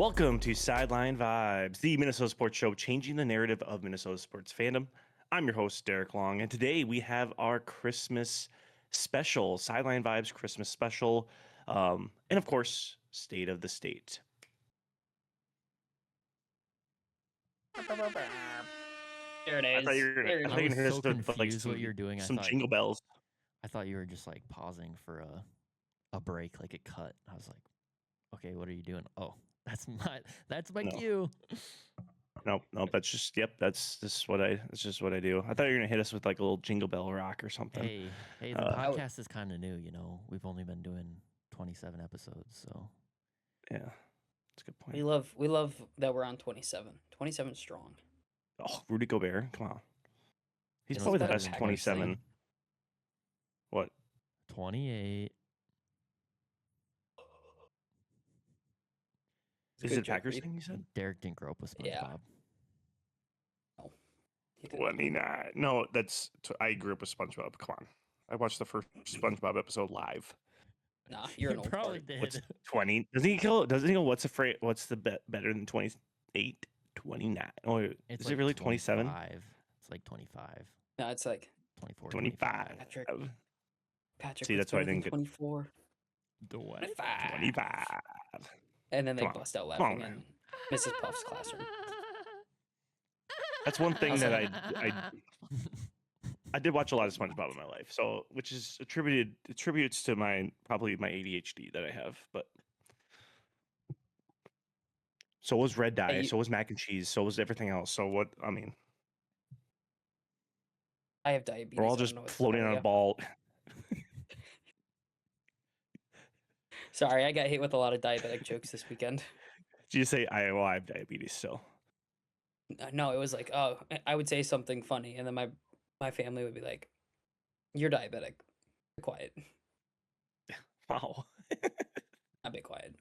Welcome to Sideline Vibes, the Minnesota sports show changing the narrative of Minnesota sports fandom. I'm your host, Derek Long, and today we have our Christmas special, Sideline Vibes Christmas special, and of course, State of the State. There it I thought is. you were There it gonna, I is. thought you were was gonna hit so us with like confused what you're doing. some jingle bells. I thought you were just like pausing for a break, like it cut. I was like, okay, what are you doing? Oh, that's my No. cue. Nope. That's just that's just what I do. I thought you were gonna hit us with like a little jingle bell rock or something. Hey, the podcast is kind of new, you know. We've only been doing 27 episodes, so Yeah, that's a good point. We love that we're on 27. 27 strong. Oh, Rudy Gobert, come on. He's You know, probably the better best than 27. Packers What? 28. Is Good it joke, Packers Reed. thing you said? Derek didn't grow up with SpongeBob. Yeah. He did. 29. No, I grew up with SpongeBob. Come on. I watched the first SpongeBob episode live. Nah, you're an You old probably fart. did. What's 20? Doesn't he go, what's the better than 28? 29. Oh, It's is like it really 27? 25. It's like 25, No, it's like 24, 25. Patrick. See, what's that's why I better than didn't get 24. The what? 25. 25. And then they Come on. bust out Come on, laughing man. in Mrs. Puff's classroom. That's one thing Also- that I did watch a lot of SpongeBob in my life, so which is attributes to probably my ADHD that I have, but so was red dye, you- so was mac and cheese, so was everything else. So what I mean, I have diabetes. we're all I don't just know what to floating tell on a ya. ball. Sorry, I got hit with a lot of diabetic jokes this weekend. Did you say I have diabetes still? No, it was like, oh, I would say something funny, and then my family would be like, "You're diabetic. Be quiet. Wow. I'll be quiet."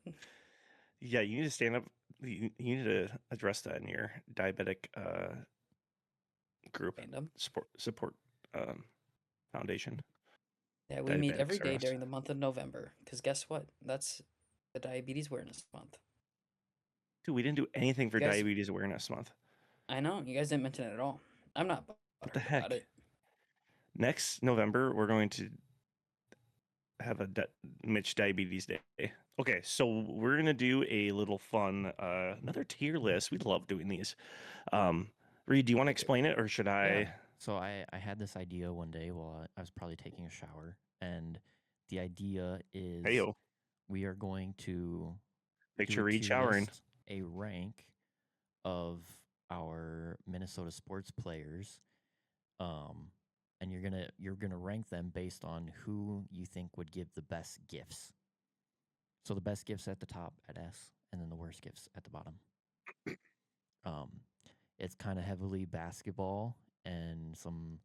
Yeah, you need to stand up. You need to address that in your diabetic group Fandom. support foundation. Yeah, we meet every Diabetics are day us. during the month of November. Because guess what? That's the Diabetes Awareness Month. Dude, we didn't do anything for You guys- Diabetes Awareness Month. I know you guys didn't mention it at all. I'm not What the bothered about heck? it. Next November, we're going to have a Mitch Diabetes Day. Okay, so we're gonna do a little fun, another tier list. We love doing these. Reed, do you want to explain it, or should I? Yeah. So I had this idea one day while I was probably taking a shower, and the idea is Heyo, we are going to picture do a Reed tier showering. list, a rank of our Minnesota sports players, and you're gonna rank them based on who you think would give the best gifts. So the best gifts at the top at S, and then the worst gifts at the bottom. It's kind of heavily basketball and some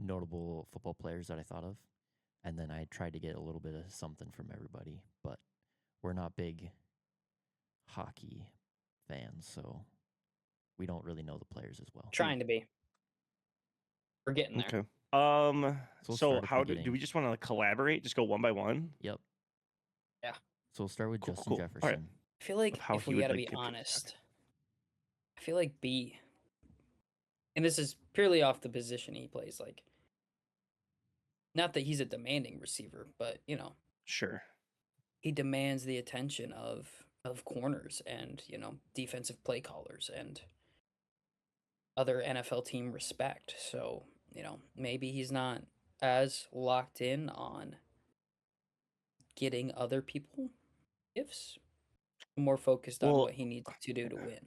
notable football players that I thought of, and then I tried to get a little bit of something from everybody, but we're not big hockey fans, so we don't really know the players as well. Trying to be. We're getting there. Okay. So we'll So start at the how do beginning. we just want to collaborate? Just go one by one? Yep. Yeah. So we'll start with Cool, Justin cool. All right. Jefferson. I feel like how if he we would, gotta like, be give feedback. honest, I feel like B. And this is purely off the position he plays. Like, not that he's a demanding receiver, but Sure. he demands the attention of corners and defensive play callers and other NFL team respect. So maybe he's not as locked in on getting other people gifts, more focused on Well, what he needs to do to win.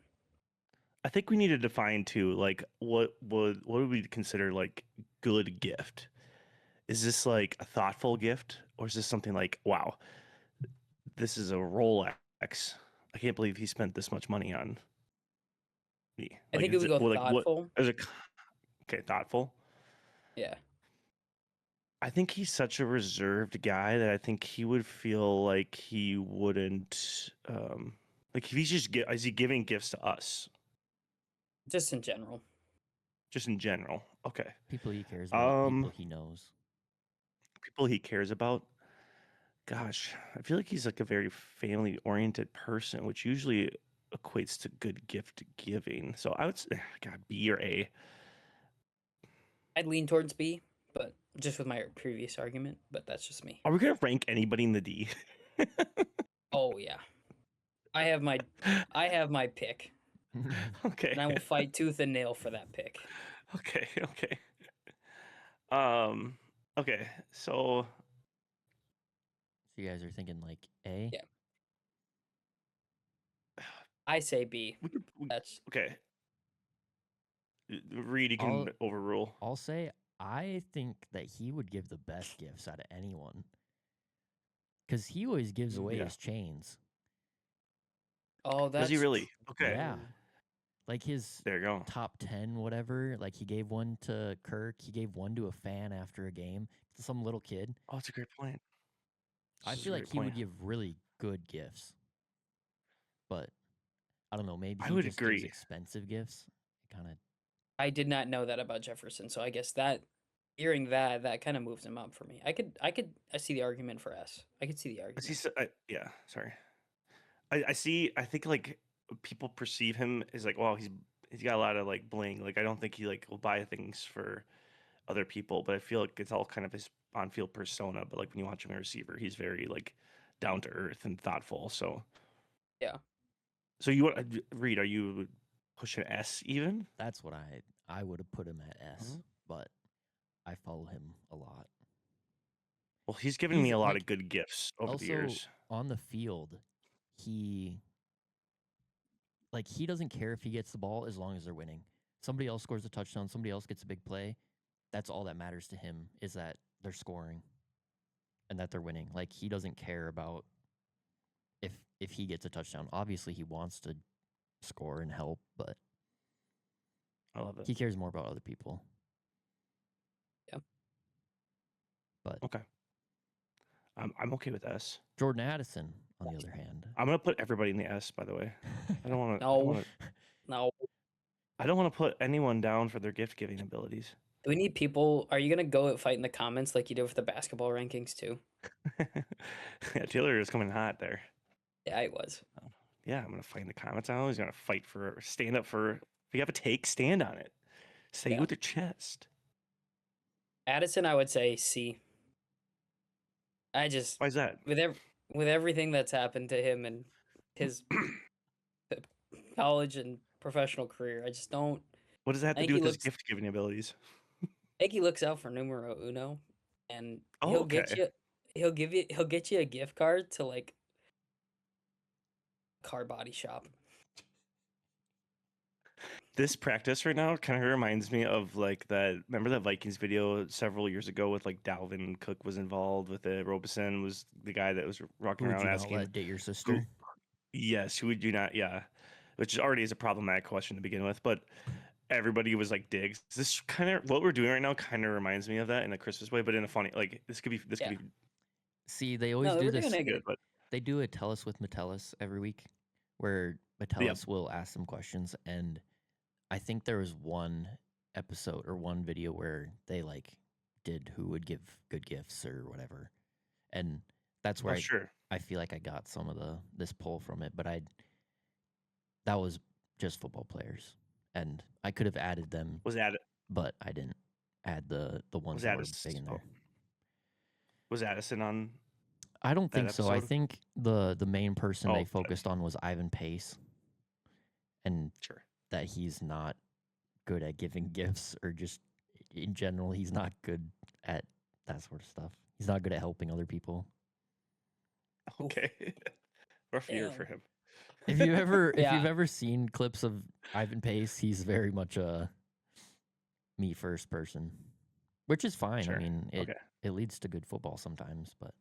I think we need to define too, like what would we consider like good gift? Is this like a thoughtful gift, or is this something like, wow, this is a Rolex? I can't believe he spent this much money on me. I think it is would go well, thoughtful. Okay, thoughtful. Yeah. I think he's such a reserved guy that I think he would feel like he wouldn't like if he's just is he giving gifts to us Just in general. just in general? Okay, People he cares about, people Um, he knows. people he cares about. Gosh, I feel like he's like a very family oriented person, which usually equates to good gift giving. So I would say, God, B or A. I'd lean towards B, but just with my previous argument. But that's just me. Are we gonna rank anybody in the D? Oh yeah, I have my pick, Okay. and I will fight tooth and nail for that pick. Okay. Okay. Um. Okay. So So you guys are thinking like A? Yeah. I say B. That's okay. Reed, you can overrule. I'll say I think that he would give the best gifts out of anyone. Because he always gives away Yeah. his chains. oh, that's Does he really? Okay. Yeah. Like his There you go. top 10, whatever. Like he gave one to Kirk. He gave one to a fan after a game to some little kid. Oh, it's a great point. I This is a feel like great he would point. give really good gifts. But I don't know. Maybe I he would just agree. gives expensive gifts. Kind of. I did not know that about Jefferson, so I guess that hearing that kind of moves him up for me. I see the argument for S. I could see the argument. Yeah. Sorry. I see. I think like people perceive him as like, well, he's got a lot of like bling. Like I don't think he like will buy things for other people, but I feel like it's all kind of his on-field persona. But like when you watch him a receiver, he's very like down to earth and thoughtful. So Yeah. So you want Reed? Are you pushing S even? That's what I would have put him at S. Mhm. But I follow him a lot. Well, he's given me He's, a lot like, of good gifts over the Also, years. on the field, he doesn't care if he gets the ball as long as they're winning. Somebody else scores a touchdown, somebody else gets a big play. That's all that matters to him is that they're scoring and that they're winning. Like he doesn't care about if he gets a touchdown. Obviously, he wants to score and help, but I love it. he cares more about other people. Yeah. But Okay. I'm okay with S. Jordan Addison, on the other hand, I'm gonna put everybody in the S. By the way, I don't want to. No. I don't want to put anyone down for their gift giving abilities. Do we need people? Are you gonna go fight in the comments like you did with the basketball rankings too? Yeah, Taylor is coming hot there. Yeah, I was. Yeah, I'm gonna fight in the comments. I'm always gonna fight for stand up for. If you have a take, stand on it. Say it Yeah. with your chest. Addison, I would say C. I just Why is that? with everything that's happened to him and his college and professional career, I just don't. What does that have to think do he with his looks- gift giving abilities? I think he looks out for numero uno, and Oh, he'll get okay. you. He'll get you a gift card to like car body shop. This practice right now kind of reminds me of like that. Remember that Vikings video several years ago with like Dalvin Cook was involved with it. Robeson was the guy that was walking who would around you not asking, let date your sister? yes, who would you not? Yeah, which already is a problematic question to begin with. But everybody was like, digs. This kind of what we're doing right now kind of reminds me of that in a Christmas way, but in a funny like this could be See, they always No, do we're doing this. it good. But They do a Tell Us with Metellus every week where Metellus will ask them questions. And I think there was one episode or one video where they like did who would give good gifts or whatever. And that's where sure. I feel like I got some of this pull from it. But that was just football players. And I could have added them, Was that but I didn't add the ones that were big in there. Was Addison on? I don't that think so. I episode? think the main person Oh, they okay. focused on was Ivan Pace, and Sure. that he's not good at giving gifts, or just in general, he's not good at that sort of stuff. He's not good at helping other people. Okay. Rough year Damn. for him. If you ever if Yeah. you've ever seen clips of Ivan Pace, he's very much a me first person, which is fine. Sure. I mean, Okay. it leads to good football sometimes, but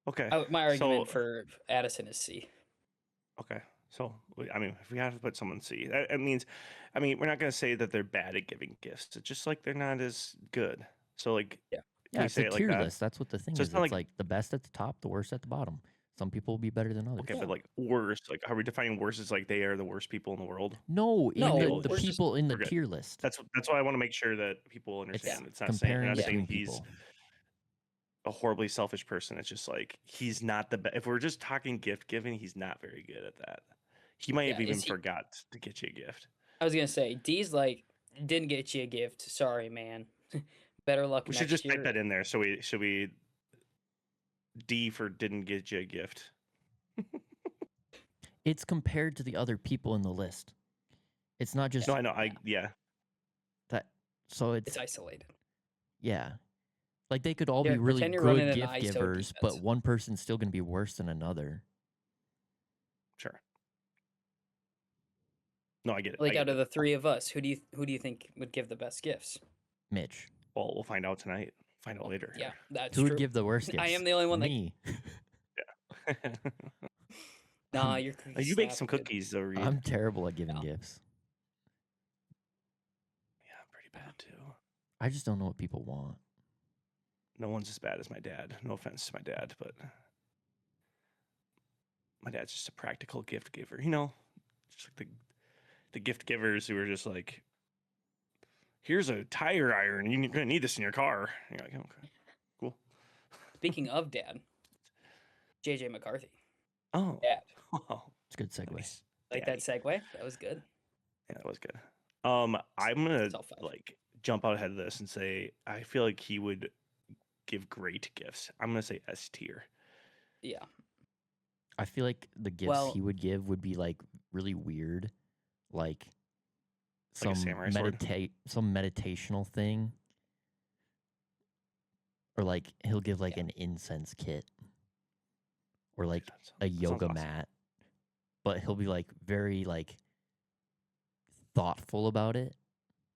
Okay. My argument So- for Addison is C. Okay. So, I mean, if we have to put someone C, that means, I mean, we're not going to say that they're bad at giving gifts. It's just like they're not as good. So, like, Yeah. yeah, we it's say a it like tier that? list. That's what the thing So is. it's not It's like- like the best at the top, the worst at the bottom. Some people will be better than others. okay, Yeah. but like worst, like, are we defining worst as like they are the worst people in the world? No, in No, the we're just- people in the we're good. tier list. That's why I want to make sure that people understand. It's not saying, comparing we're not between saying he's people. a horribly selfish person. It's just like he's not the best. If we're just talking gift giving, he's not very good at that. He might have Yeah, even is he? forgot to get you a gift. I was gonna say D's like didn't get you a gift. Sorry, man. Better luck We should next just type year. that in there. So we should we D for didn't get you a gift. It's compared to the other people in the list. It's not just No, I know. Yeah. that. So It's it's isolated. yeah. Like they could all be Derek, really pretend you're running good an gift ISO givers, defense. but one person's still going to be worse than another. Sure. No, I get it. Like I get out of it. the three of us, who do you think would give the best gifts? Mitch, Well, we'll find out tonight. Find out later. Yeah, that's who true. would give the worst gifts? I am the only one that. Me. Nah, your cookies You make snap some good. cookies though, Reed. I'm terrible at giving Yeah. gifts. Yeah, I'm pretty bad too. I just don't know what people want. No one's as bad as my dad. No offense to my dad, but my dad's just a practical gift giver. You know, just like the gift givers who are just like, here's a tire iron. You're gonna need this in your car. And you're like, okay, cool. Speaking of dad, JJ McCarthy. Oh, Dad. wow. It's a good segue. Nice. Like Daddy. that segue? That was good. Yeah, that was good. I'm gonna Self five. like jump out ahead of this and say I feel like he would give great gifts. I'm gonna say S tier. Yeah. I feel like the gifts Well- he would give would be like really weird, like Like a some samurai sword? some meditational thing, or like he'll give like an incense kit, or like a That sounds yoga awesome. mat, but he'll be like very like thoughtful about it,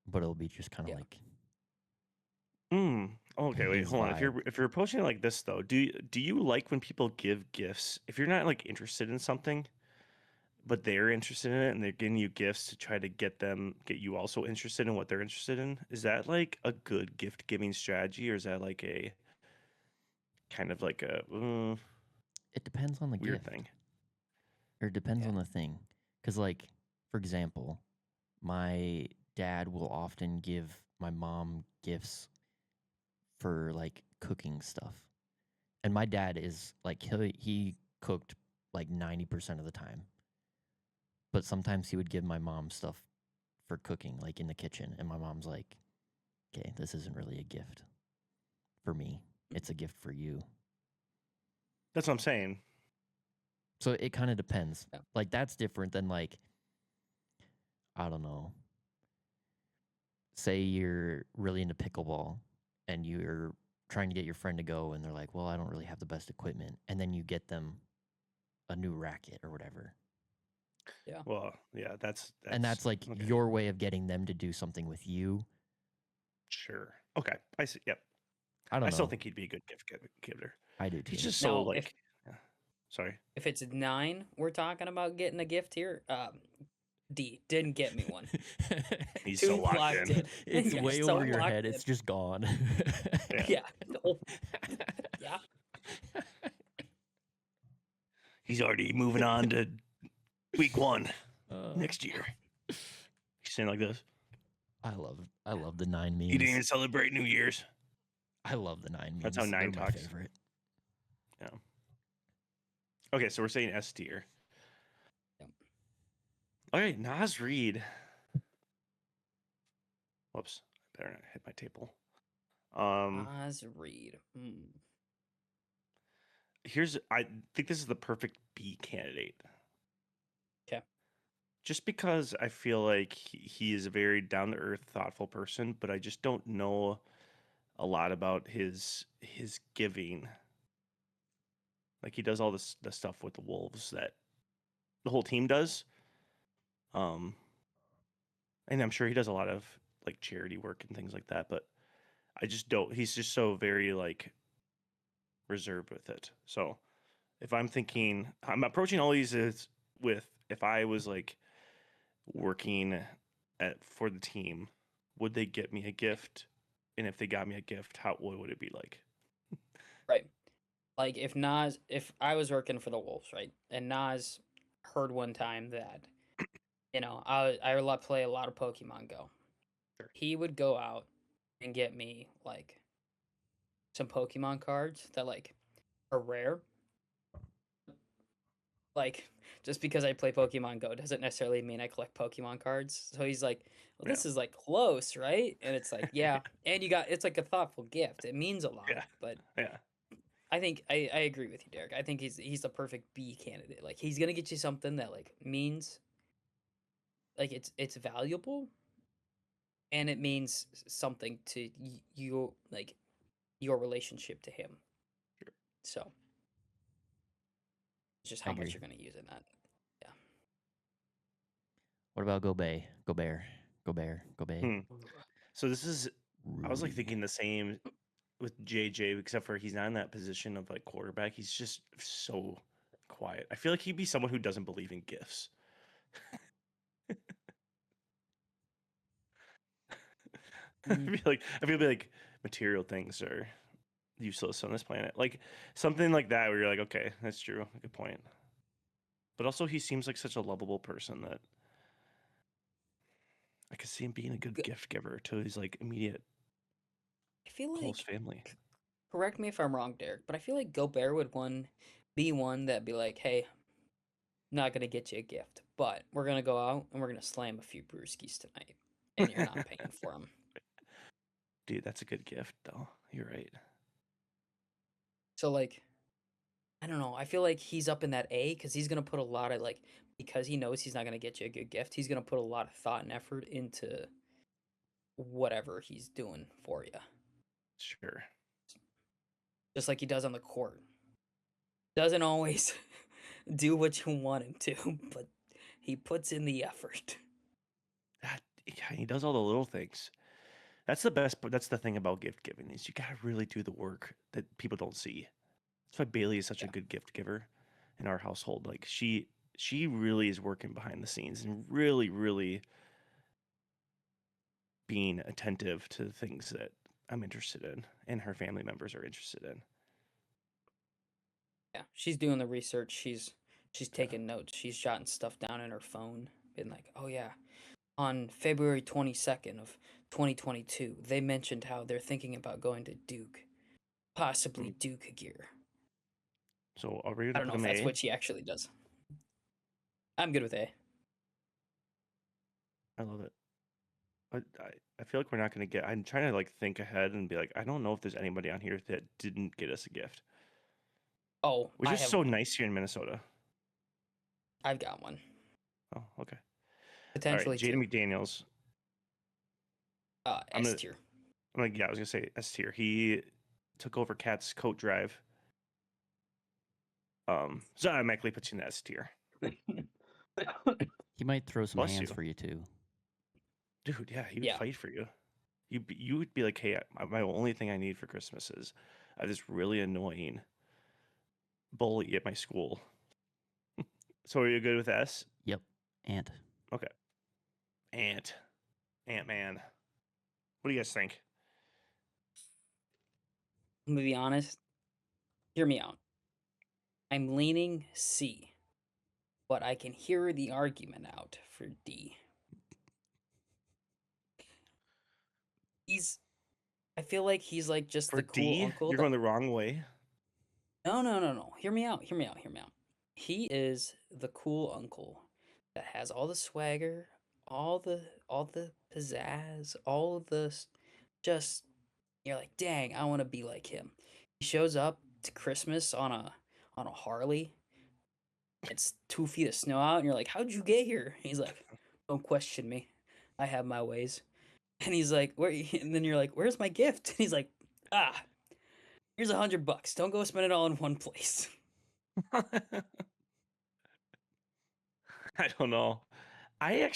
but it'll be just kind of Yeah. like Okay, wait, his hold on. vibe. If you're approaching it like this though, do you like when people give gifts? If you're not like interested in something, but they're interested in it and they're giving you gifts to try to get you also interested in what they're interested in, is that like a good gift giving strategy, or is that like a kind of like a It depends on the weird gift, thing? or it depends Yeah. on the thing. Because like, for example, my dad will often give my mom gifts for like cooking stuff, and my dad is like he cooked like 90% of the time, but sometimes he would give my mom stuff for cooking, like in the kitchen, and my mom's like, okay, this isn't really a gift for me, it's a gift for you. That's what I'm saying. So it kind of depends. Yeah. Like that's different than like, I don't know, say you're really into pickleball and you're trying to get your friend to go and they're like, well, I don't really have the best equipment, and then you get them a new racket or whatever. Well, yeah, that's And that's like okay. your way of getting them to do something with you. Sure. Okay, I see. Yep. I don't know. I still think he'd be a good gift giver. I do too. He's just so Now, like. Yeah. Sorry. If it's 9, we're talking about getting a gift here. D didn't get me one. He's Too so locked locked in. in. It's Yeah, way so over your locked head. in. It's just gone. Yeah. Yeah. Oh, yeah. He's already moving on to week 1 Uh, next year. He's saying like this. I love the 9 memes. He didn't even celebrate New Year's. I love the 9 memes. That's how 9 They're my talks. favorite. Okay, so we're saying S tier. Yep. Okay, Nas Reed. Whoops, I better not hit my table. Oz Reed. I think this is the perfect B candidate. 'Kay. Just because I feel like he is a very down to earth, thoughtful person, but I just don't know a lot about his giving. Like he does all the stuff with the Wolves that the whole team does. And I'm sure he does a lot of like charity work and things like that, but I just don't. He's just so very like reserved with it. So if I'm thinking, I'm approaching all these with if I was like working for the team, would they get me a gift? And if they got me a gift, what would it be like? Right. Like if I was working for the Wolves, right, and Nas heard one time that, I play a lot of Pokemon Go. Sure. He would go out and get me like some Pokemon cards that like are rare. Like, just because I play Pokemon Go doesn't necessarily mean I collect Pokemon cards. So he's like, well, Yeah. this is like close, right? And it's like, yeah. And it's like a thoughtful gift. It means a lot. Yeah. But Yeah. I think I agree with you, Derek. I think he's the perfect B candidate. Like, he's gonna get you something that like means like it's valuable, and it means something to you, like your relationship to him. Sure. So it's just I how much agree. you're gonna use in that. Yeah. What about Go Bay? Go Bear. Go Bear. Go Bay. Hmm. So this is, I was like Rudy. thinking the same with JJ, except for he's not in that position of like quarterback. He's just so quiet. I feel like he'd be someone who doesn't believe in gifts. I feel like material things are useless on this planet. Like something like that where you're like, okay, that's true. Good point. But also he seems like such a lovable person that I could see him being a good G- gift giver to his like immediate I feel close like, family. correct me if I'm wrong, Derek, but I feel like Gobert would be one that'd be like, hey, not gonna get you a gift, but we're gonna go out and we're gonna slam a few brewskis tonight, and you're not paying for them. Dude, that's a good gift though. You're right. So like, I don't know. I feel like he's up in that A because he's gonna put a lot of like, because he knows he's not gonna get you a good gift. He's gonna put a lot of thought and effort into whatever he's doing for you, Sure. just like he does on the court. Doesn't always do what you want him to, but he puts in the effort. Yeah, he does all the little things. That's the best, but that's the thing about gift giving is you gotta really do the work that people don't see. That's why Bailey is such a Yeah. good gift giver in our household. Like she really is working behind the scenes and really, really being attentive to the things that I'm interested in and her family members are interested in. Yeah, she's doing the research. She's Yeah. taking notes. She's jotting stuff down in her phone, being like, "Oh yeah, on February 22nd of 2022, they mentioned how they're thinking about going to Duke, possibly Mm. Duke gear." So are we I gonna don't put know if him that's A? what she actually does. I'm good with A. I love it. I feel like we're not gonna get. I'm trying to like think ahead and be like, I don't know if there's anybody on here that didn't get us a gift, Oh, which I is have so one. nice here in Minnesota. I've got one. Oh, okay. All right, Potentially Jaden two. McDaniels. I'm S gonna. tier. I'm like, yeah, I was gonna say S tier. He took over Cat's coat drive. So I automatically puts you in the S tier. He might throw some Bless hands you, for you too. dude. Yeah, he would Yeah. fight for you. You would be like, hey, my only thing I need for Christmas is this really annoying bully at my school. So are you good with S? Yep. And Okay. Ant Man. What do you guys think? I'm gonna be honest. Hear me out. I'm leaning C, but I can hear the argument out for D. I feel like he's like just For the cool D, uncle you're that. going the wrong way. No. Hear me out. He is the cool uncle that has all the swagger, all the pizzazz, all of the just you're like, "Dang, I want to be like him." He shows up to Christmas on a Harley. It's 2 feet of snow out, and you're like, "How'd you get here?" He's like, "Don't question me. I have my ways." And he's like, "Where?" And then you're like, "Where's my gift?" And he's like, "Ah, here's $100. Don't go spend it all in one place." I don't know. I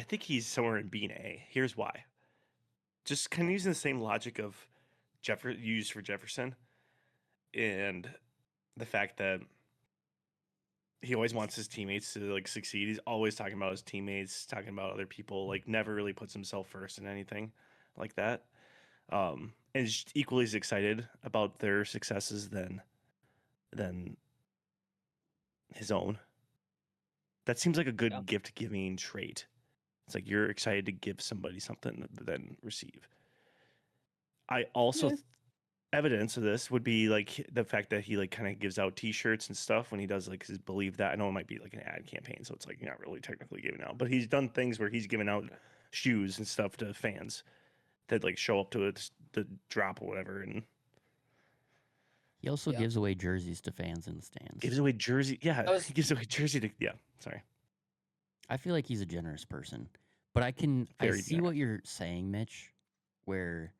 think he's somewhere in B and A. Here's why. Just kind of using the same logic of used for Jefferson and the fact that he always wants his teammates to like succeed. He's always talking about his teammates, talking about other people, like never really puts himself first in anything like that. And is equally as excited about their successes than his own. That seems like a Yeah. good gift giving trait. It's like you're excited to give somebody something than receive. I also Yeah. evidence of this would be like the fact that he like kind of gives out T-shirts and stuff when he does like his Believe That. I know it might be like an ad campaign, so it's like not really technically giving out, but he's done things where he's given out shoes and stuff to fans that like show up to the drop or whatever, and He also Yeah. gives away jerseys to fans in the stands. gives away jersey. Yeah, That was- he gives away jersey to. Yeah, sorry. I feel like he's a generous person, but I Very see generous. what you're saying, Mitch, where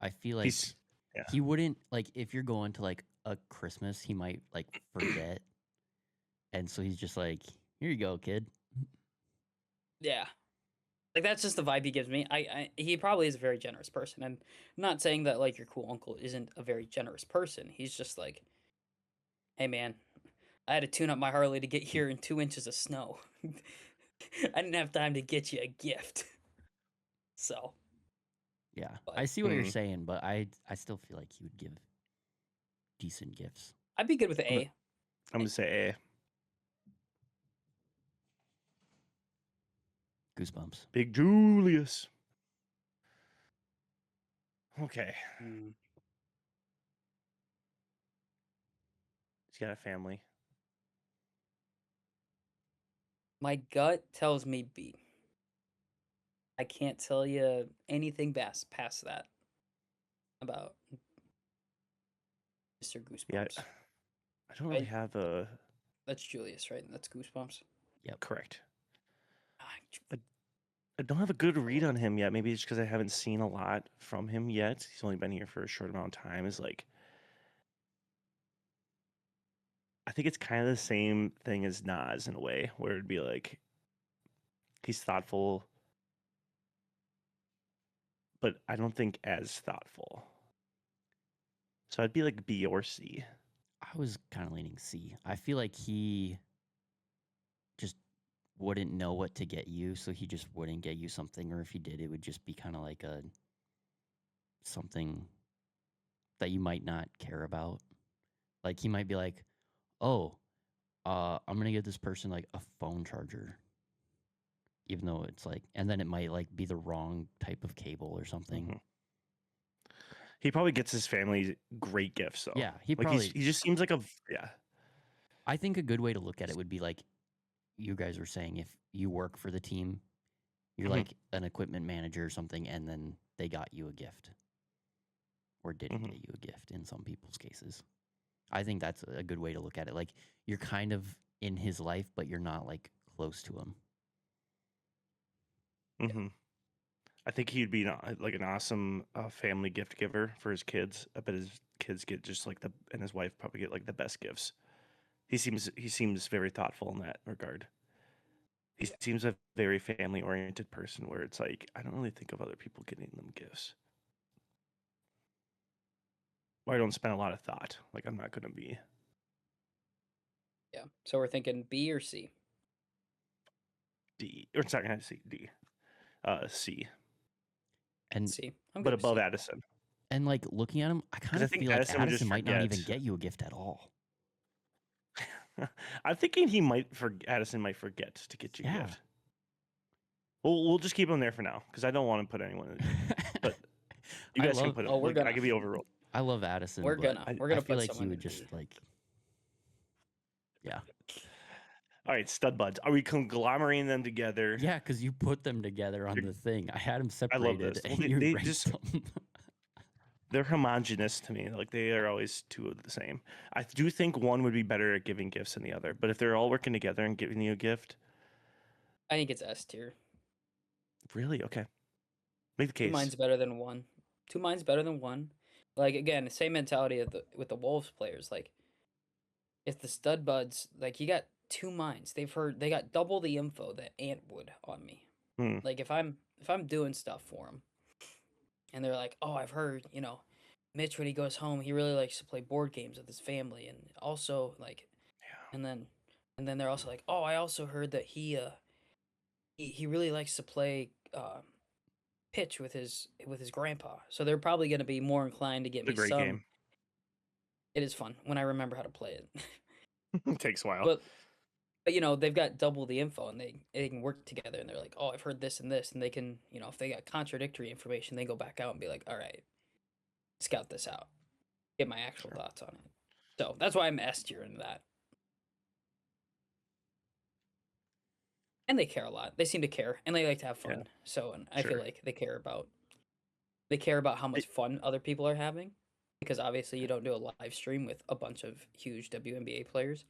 I feel like He's yeah. he wouldn't, like, if you're going to like a Christmas, he might like forget. And so he's just like, here you go, kid. Yeah. Like that's just the vibe he gives me. He probably is a very generous person. And I'm not saying that like your cool uncle isn't a very generous person. He's just like, hey man, I had to tune up my Harley to get here in 2 inches of snow. I didn't have time to get you a gift. So Yeah. But- I see what you're Mhm. saying, but I still feel like he would give decent gifts. I'd be good with A. I'm gonna say A. Goosebumps. Big Julius. Okay, Mm. he's got a family. My gut tells me B. I can't tell you anything past that about Mr. Goosebumps. Yeah, I don't really Right. have a That's Julius, right? That's Goosebumps. correct. Ah, I don't have a good read on him yet. Maybe it's because I haven't seen a lot from him yet. He's only been here for a short amount of time. Is like, I think it's kind of the same thing as Nas in a way, where it'd be like, he's thoughtful, but I don't think as thoughtful. So I'd be like B or C. I was kind of leaning C. I feel like he just wouldn't know what to get you, so he just wouldn't get you something, or if he did, it would just be kind of like a something that you might not care about. Like he might be like, "Oh, I'm gonna get this person like a phone charger," even though it's like, and then it might like be the wrong type of cable or something. Mhm. He probably gets his family great gifts though. Yeah, he like probably. he just seems like a yeah. I think a good way to look at it would be like you guys were saying, if you work for the team, you're Mhm. like an equipment manager or something, and then they got you a gift or didn't Mhm. get you a gift in some people's cases. I think that's a good way to look at it. Like you're kind of in his life, but you're not like close to him. Mm-hmm. I think he'd be like an awesome family gift giver for his kids. I bet his kids get just like and his wife probably get like the best gifts. He seems very thoughtful in that regard. He seems a very family oriented person where it's like I don't really think of other people getting them gifts. Or I don't spend a lot of thought. Like I'm not gonna be Yeah. So we're thinking B or C. D or sorry, not C D. C. And C. I'm But good with above C. Addison. and like looking at him, I kind I of think feel like Addison would just Addison might not even forget. get you a gift at all. I'm thinking Addison might forget to get you a Yeah. gift. We'll just keep him there for now because I don't want to put anyone in. But you I guys can love- put him. Oh, we're like, gonna- I could be overruled. I love Addison. We're but gonna I feel feel like he someone would in just B. like, yeah, All right, stud buds. Are we conglomerating them together? yeah, because you put them together on You're- the thing. I had them I love separated, this. and Well, you they ranked just- them. They're homogenous to me. Like they are always two of the same. I do think one would be better at giving gifts than the other. But if they're all working together and giving you a gift, I think it's S tier. really okay. Make the Two case. minds better than one. 2 minds better than one. Like again, the same mentality of with the Wolves players. Like if the stud buds, like you got 2 minds. They got double the info that Ant would on me. Hmm. Like if I'm doing stuff for them, and they're like, oh, I've heard, Mitch when he goes home, he really likes to play board games with his family, and also like, Yeah. and then they're also like, oh, I also heard that he really likes to play pitch with his grandpa. So they're probably going to be more inclined to get It's a me great some. game. It is fun when I remember how to play it. It takes a while. but they've got double the info, and they can work together, and they're like, oh, I've heard this and this, and they can, if they got contradictory information, they go back out and be like, all right, scout this out. get my actual Sure. thoughts on it. So that's why I'm S tier in that. And they care a lot. They seem to care, and they like to have Yeah. fun. So, and I feel Sure. like they care about how much fun other people are having, because obviously you don't do a live stream with a bunch of huge WNBA players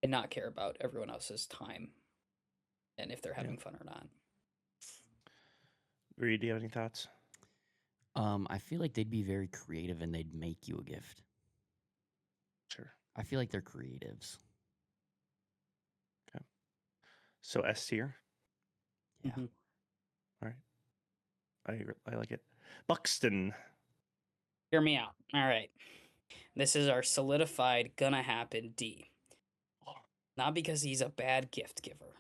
and not care about everyone else's time and if they're Yeah. having fun or not. Reed, do you have any thoughts? I feel like they'd be very creative and they'd make you a gift. Sure. I feel like they're creatives. So S tier. Yeah. Mhm. All right. I like it. Buxton. Hear me out. All right. This is our solidified gonna happen D. Not because he's a bad gift giver,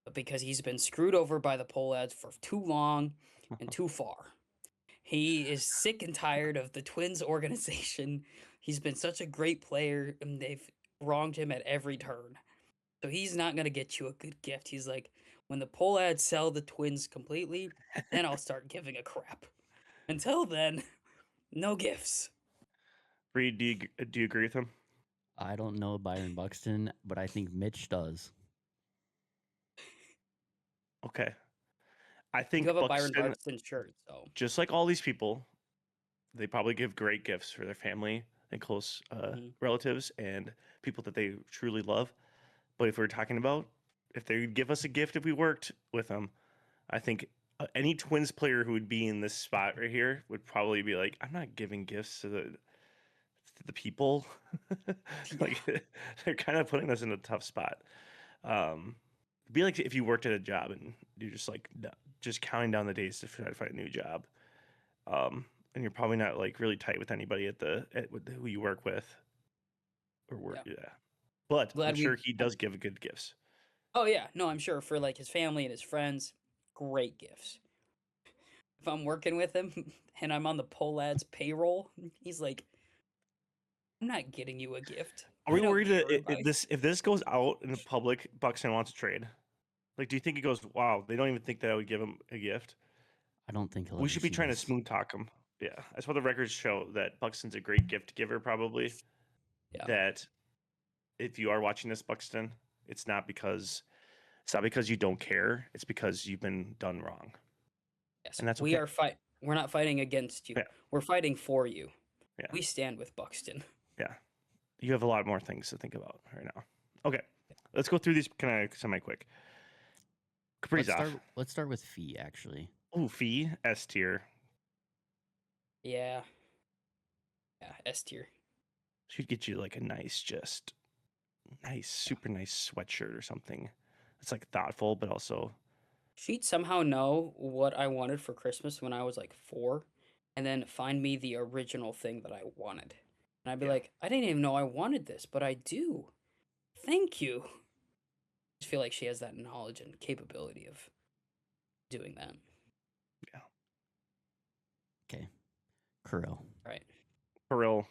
but because he's been screwed over by the pole ads for too long and too far. He is sick and tired of the Twins organization. He's been such a great player, and they've wronged him at every turn. So he's not going to get you a good gift. He's like, when the pole ads sell the Twins completely, then I'll start giving a crap. Until then, no gifts. Reed, do you agree with him? I don't know Byron Buxton, but I think Mitch does. Okay. I think You have a Byron Buxton, Buxton shirt, so just like all these people, they probably give great gifts for their family and close Mhm. relatives and people that they truly love. But if we're talking about if they would give us a gift if we worked with them, I think any Twins player who would be in this spot right here would probably be like, I'm not giving gifts to the people. Like they're kind of putting us in a tough spot. It'd be like if you worked at a job and you're just like just counting down the days to try to find a new job. And you're probably not like really tight with anybody with who you work with or work. Yeah. Yeah. But I'm Glad we. sure he does give good gifts. Oh yeah, no, I'm sure for like his family and his friends, great gifts. If I'm working with him and I'm on the pole ads payroll, he's like, I'm not getting you a gift. Are we I don't worried care that about if this goes out in the public, Buxton wants to trade? Like, do you think he goes, wow, they don't even think that I would give him a gift? I don't think he'll We ever should be see trying to this. smooth talk him. Yeah. That's what the records show that Buxton's a great gift giver, probably. Yeah. That if you are watching this, Buxton, it's not because you don't care. It's because you've been done wrong. Yes, And that's we okay. are We're not fighting against you. Yeah. We're fighting for you. Yeah. We stand with Buxton. Yeah. You have a lot more things to think about right now. Okay. Let's go through these kind of semi quick. Kaprizov. Let's start with Fee, actually. Ooh, Fee, S tier. Yeah. Yeah, S tier. She'd get you like a nice, super nice sweatshirt or something. It's like thoughtful, but also She'd somehow know what I wanted for Christmas when I was like 4, and then find me the original thing that I wanted. And I'd be Yeah. like, I didn't even know I wanted this, but I do. Thank you. I just feel like she has that knowledge and capability of doing that. Okay. Kirill. Right. Pearl.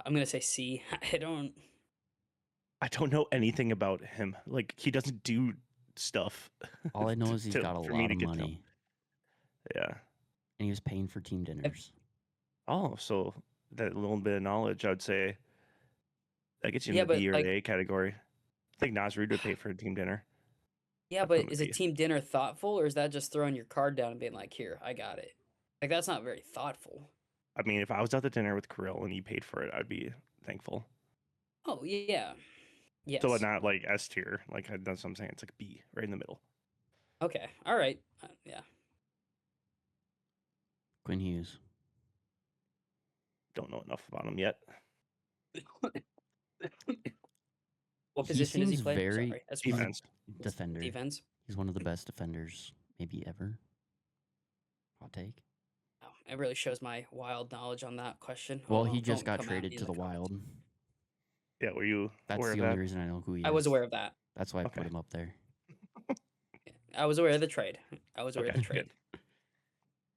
I'm gonna say C. I don't know anything about him. Like he doesn't do stuff. All I know is he's got a for me lot to of get to him. money, Yeah. and he was paying for team dinners. Oh, so that little bit of knowledge, I would say that gets you in Yeah, the but B or like, A category. I think Nasrid would pay for a team dinner. yeah, I'd put him but in is a B. team dinner thoughtful, or is that just throwing your card down and being like, "Here, I got it"? Like that's not very thoughtful. I mean, if I was at the dinner with Kirill and he paid for it, I'd be thankful. Oh yeah, yes. So not like S tier. Like that's what I'm saying. It's like B, right in the middle. Okay, all right, yeah. Quinn Hughes. Don't know enough about him yet. What He position does he seems play? very- Sorry, that's he's a Defense. defender. defense. He's one of the best defenders maybe ever. Hot take. Oh, it really shows my wild knowledge on that question. Well, Oh, he just don't got come at traded me to in the comments. Wild. Yeah, were you That's aware the of only that? reason I know who he is. I was aware of that. That's why I Okay. put him up there. I was aware of the trade. I was aware of Okay, the trade. good.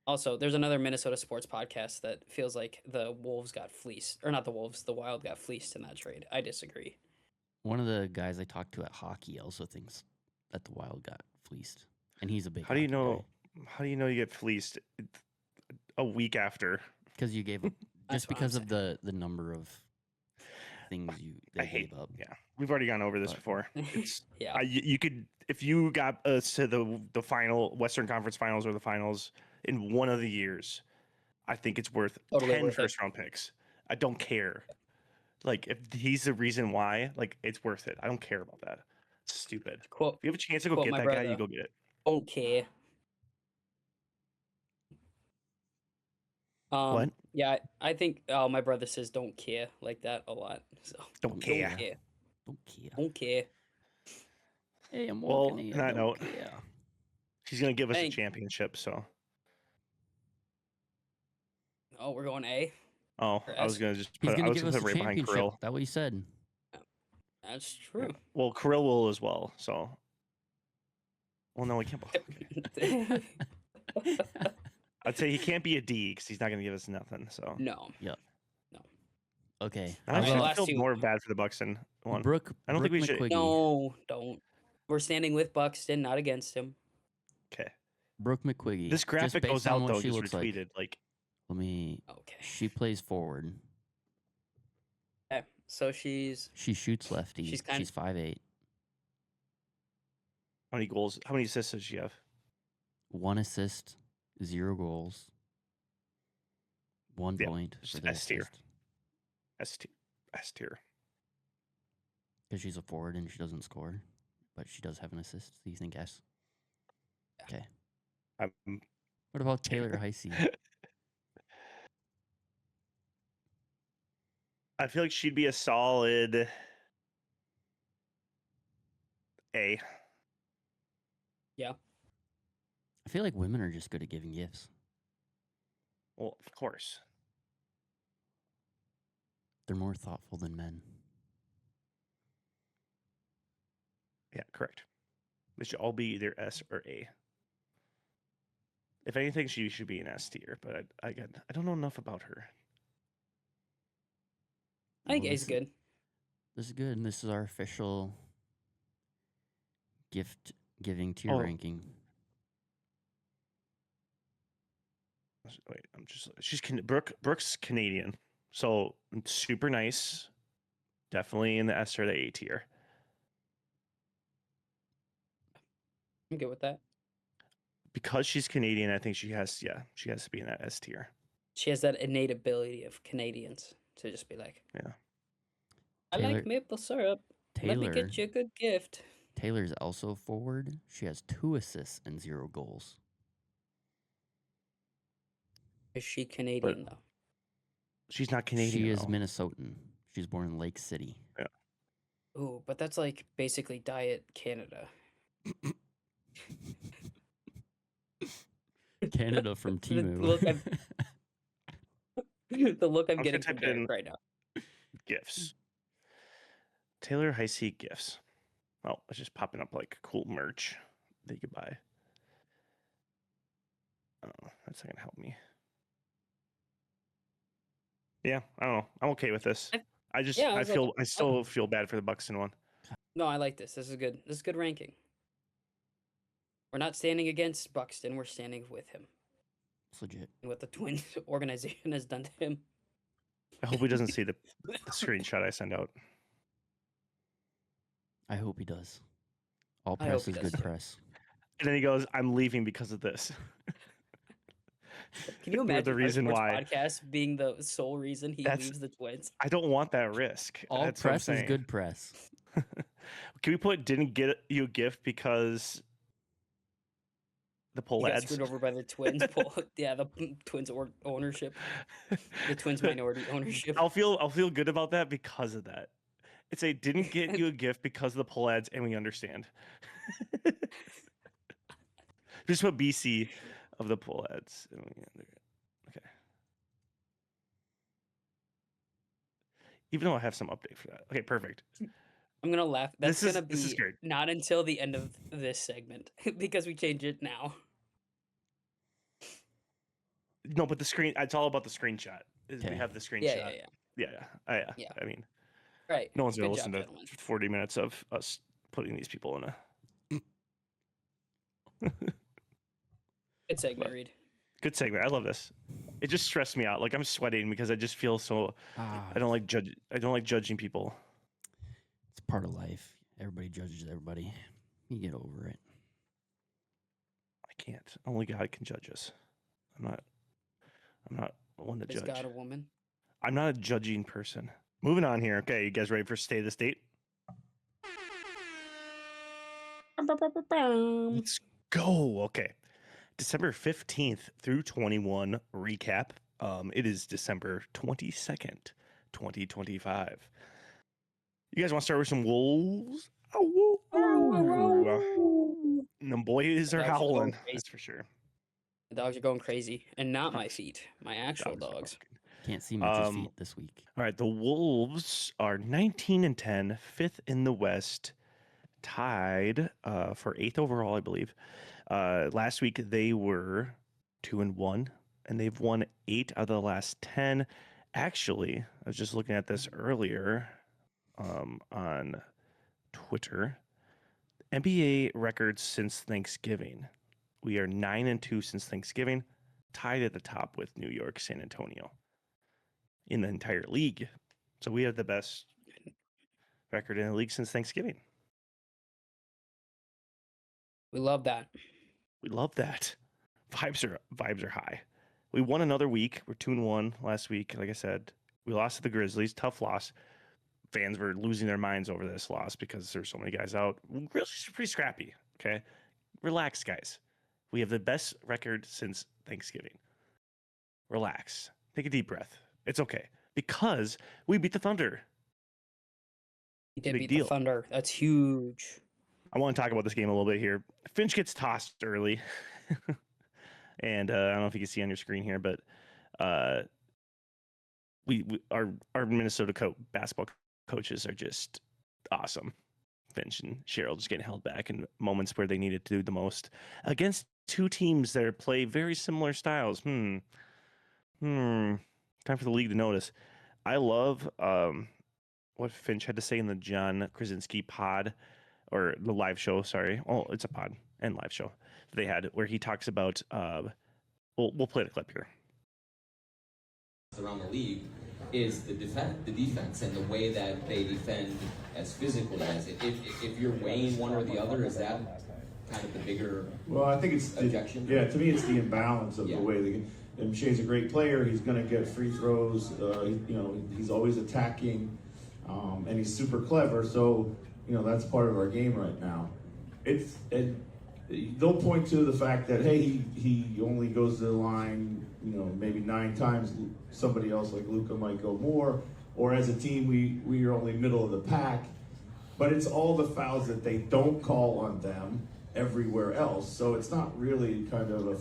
Also, there's another Minnesota sports podcast that feels like the Wolves got fleeced, or not the Wolves, the Wild got fleeced in that trade. I disagree. One of the guys I talked to at hockey also thinks that the Wild got fleeced, and he's a big. How do you hockey know? guy. How do you know you get fleeced? a week after. Because you gave up That's just what I'm because of the number of things I they hate. gave up. Yeah, we've already gone over this But- before. It's Yeah. you could if you got us to the final Western Conference Finals or the finals in one of the years, I think it's worth Totally 10 worth it. first-round picks. I don't care. Like if he's the reason why, like it's worth it. I don't care about that. It's stupid. Quote, If you have a chance to go quote get my that guy, brother. you go get it. Don't care. What? Yeah, I think my brother says don't care like that a lot. So Don't care. don't care. Don't care. Don't care. Hey, I'm Well, walking here. on that Don't note, care. He's gonna give us a Thank- championship. So, Oh, we're going A. oh, Or I was S. gonna just He's put. I gonna was give gonna us put a right behind championship. Kirill. That's what you said. That's Yeah. true. Well, Kirill will as well. So, well, no, he can't. Okay. I'd say he can't be a D because he's not gonna give us nothing. So, No. Okay. I Alright, actually last feel two. more bad for the Buxton one. Brooke. I don't think Brooke we should- McQuiggy. No, don't. We're standing with Buxton, not against him. Okay. Brooke McQuiggy. This just graphic based goes on out what though. she Just looks like. retweeted. Like, Let me. Okay. She plays forward. Okay. So she's She shoots lefty. She's kind- She's 5'8". how many goals? How many assists does she have? 1 assist, 0 goals. 1 Yeah, point just for the S tier. assist. S tier. S tier. Because she's a forward and she doesn't score, but she does have an assist. So you think S? Yeah. Okay. I'm What about Taylor Heisey? I feel like she'd be a solid A. I feel like women are just good at giving gifts. Well, of course. They're more thoughtful than men. Yeah, correct. They should all be either S or A. If anything, she should be an S tier, but I don't know enough about her. I think Well, A's good. This is good, and this is our official gift giving tier Oh. ranking. Wait, Brooke's Canadian, so super nice. Definitely in the S or the A tier. I'm good with that. Because she's Canadian, I think she has to be in that S tier. She has that innate ability of Canadians to just be like, Yeah. I Taylor- like maple syrup. Let me Taylor, get you a good gift. Taylor's also forward. She has 2 assists and 0 goals. Is she Canadian though? She's not Canadian. She is though. Minnesotan. She's born in Lake City. Ooh, but that's like basically diet Canada. Canada from The Timu. look the look I'm I'm just getting gonna from type in- Derek right now. Gifts. Taylor Heisey gifts. Oh, it's just popping up like cool merch that you could buy. Oh, that's not gonna help me. Yeah, I don't know. I'm okay with this. I still feel bad for the Buxton one. No, I like this. This is good. This is good ranking. We're not standing against Buxton. We're standing with him It's legit. and what the Twins organization has done to him. I hope he doesn't see the screenshot I send out. I hope he does. All I hope press he is does good too. press. And then he goes, "I'm leaving because of this." Can you We're the imagine reason our why. sports podcast being the sole reason he That's- leaves the Twins? I don't want that risk. All That's what I'm press is saying. good press. Can we put "didn't get you a gift because the He poll got ads"? screwed over by the Twins. Yeah, the Twins ownership, the Twins minority ownership. I'll feel good about that because of that. It's a "didn't get you a gift because of the poll ads," and we understand. Just put BC of the poll ads. Okay. Even though I have some update for that. Okay, perfect. I'm gonna laugh. That's This is- gonna this is be great. not until the end of this segment because we change it now. No, but the screen. It's all about the screenshot. We Okay. have the screenshot. Yeah. Yeah. Yeah. I mean, Right. no one's gonna Good listen job, to gentlemen. 40 minutes of us putting these people in a Good segment, Reed. Good segment. I love this. It just stressed me out. Like I'm sweating because I just feel so. I don't like judging people. It's part of life. Everybody judges everybody. You get over it. I can't. Only God can judge us. I'm not one to Is judge. God a woman? I'm not a judging person. Moving on here. Okay, you guys ready for State of the State? Let's go. Okay. December 15th through 21 recap. It is December 22nd, 2025. You guys want to start with some wolves? Oh, the boys are Dogs are going howling. crazy. That's for sure. The dogs are going crazy, and not my Dogs. feet, my actual dogs. Can't see Mitch's feet this week. All right, the Wolves are 19-10, fifth in the West, tied for eighth overall, I believe. Last week they were 2-1, and they've won 8 out of the last 10. Actually, I was just looking at this earlier on Twitter. NBA records since Thanksgiving. We are 9-2 since Thanksgiving, tied at the top with New York, San Antonio in the entire league. So we have the best record in the league since Thanksgiving. We love that. We love that. Vibes are high. We won another week. We're 2-1 last week. Like I said, we lost to the Grizzlies. Tough loss. Fans were losing their minds over this loss because there's so many guys out. Grizzlies are pretty scrappy. Okay, relax, guys. We have the best record since Thanksgiving. Relax. Take a deep breath. It's okay because we beat the Thunder. We did big beat deal. the Thunder. That's huge. I want to talk about this game a little bit here. Finch gets tossed early. And I don't know if you can see on your screen here, but our Minnesota basketball coaches are just awesome. Finch and Cheryl just getting held back in moments where they needed to do the most against two teams that play very similar styles. Time for the league to notice. I love what Finch had to say in the John Krasinski pod, or the live show, sorry. Oh, it's a pod and live show that they had, where he talks about, we'll play the clip here. Around the league is the defense and the way that they defend as physically as it. If you're weighing one or the other, is that kind of the bigger Well, I think it's objection? to me, it's the imbalance of Yeah. the way they. And Shea's a great player. He's going to get free throws. He's always attacking, and he's super clever. So, that's part of our game right now. They'll point to the fact that he only goes to the line, maybe 9 times. Somebody else like Luka might go more. Or as a team, we are only middle of the pack. But it's all the fouls that they don't call on them everywhere else. So it's not really kind of a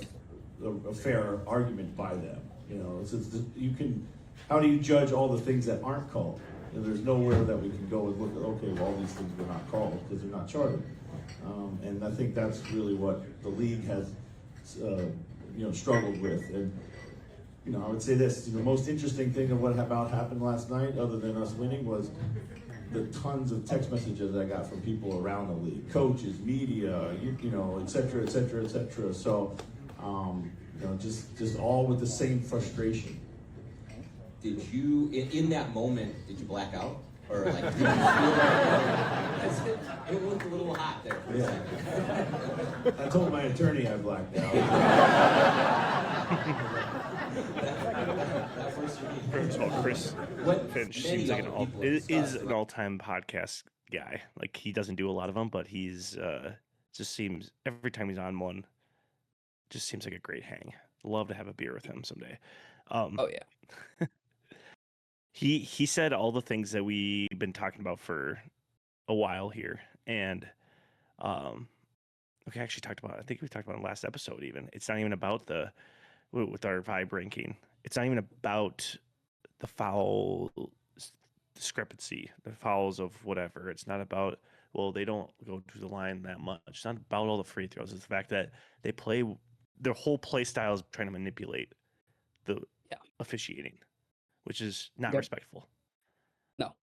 fair argument by them. How do you judge all the things that aren't called? There's nowhere that we can go and look at, okay, well, all these things were not called because they're not charted. And I think that's really what the league has, struggled with. And, I would say this, the most interesting thing of what happened last night, other than us winning, was the tons of text messages I got from people around the league, coaches, media, et cetera, et cetera, et cetera. So, just all with the same frustration. Did you, in that moment, did you black out? Or like, did you feel like, it looked a little hot there for a second. I told my attorney I blacked out. that first for me. First of all, Chris Finch Many seems like other people is discussed, an right? all-time podcast guy. Like, he doesn't do a lot of them, but he's just seems, every time he's on one, just seems like a great hang. Love to have a beer with him someday. Oh yeah. He said all the things that we've been talking about for a while here, and we actually talked about. I think we talked about in the last episode. Even it's not even about with our vibe ranking. It's not even about the foul discrepancy, the fouls of whatever. It's not about, well, they don't go to the line that much. It's not about all the free throws. It's the fact that they play, their whole play style is trying to manipulate the officiating, which is not respectful. No.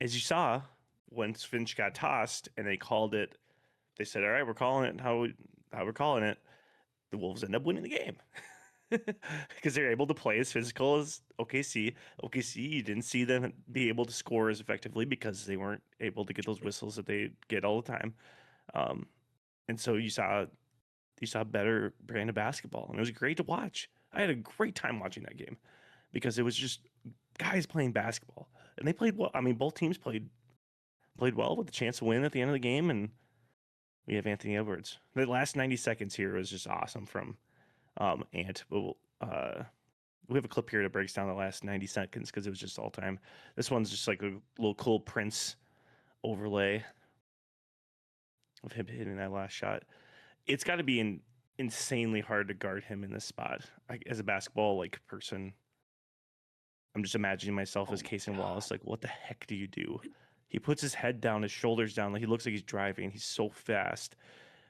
As you saw, once Finch got tossed and they called it, they said, all right, we're calling it how we're calling it. the Wolves end up winning the game because they're able to play as physical as OKC. OKC, you didn't see them be able to score as effectively because they weren't able to get those whistles that they get all the time. And so you saw a better brand of basketball, and it was great to watch. I had a great time watching that game because it was just guys playing basketball, and they played well. I mean, both teams played well with a chance to win at the end of the game, and we have Anthony Edwards. The last 90 seconds here was just awesome from Ant. We have a clip here that breaks down the last 90 seconds because it was just all time. This one's just like a little cool Prince overlay of him hitting that last shot. It's got to be insanely hard to guard him in this spot. As a basketball person, I'm just imagining myself as Casey Wallace. Like, what the heck do you do? He puts his head down, his shoulders down, like he looks like he's driving. He's so fast,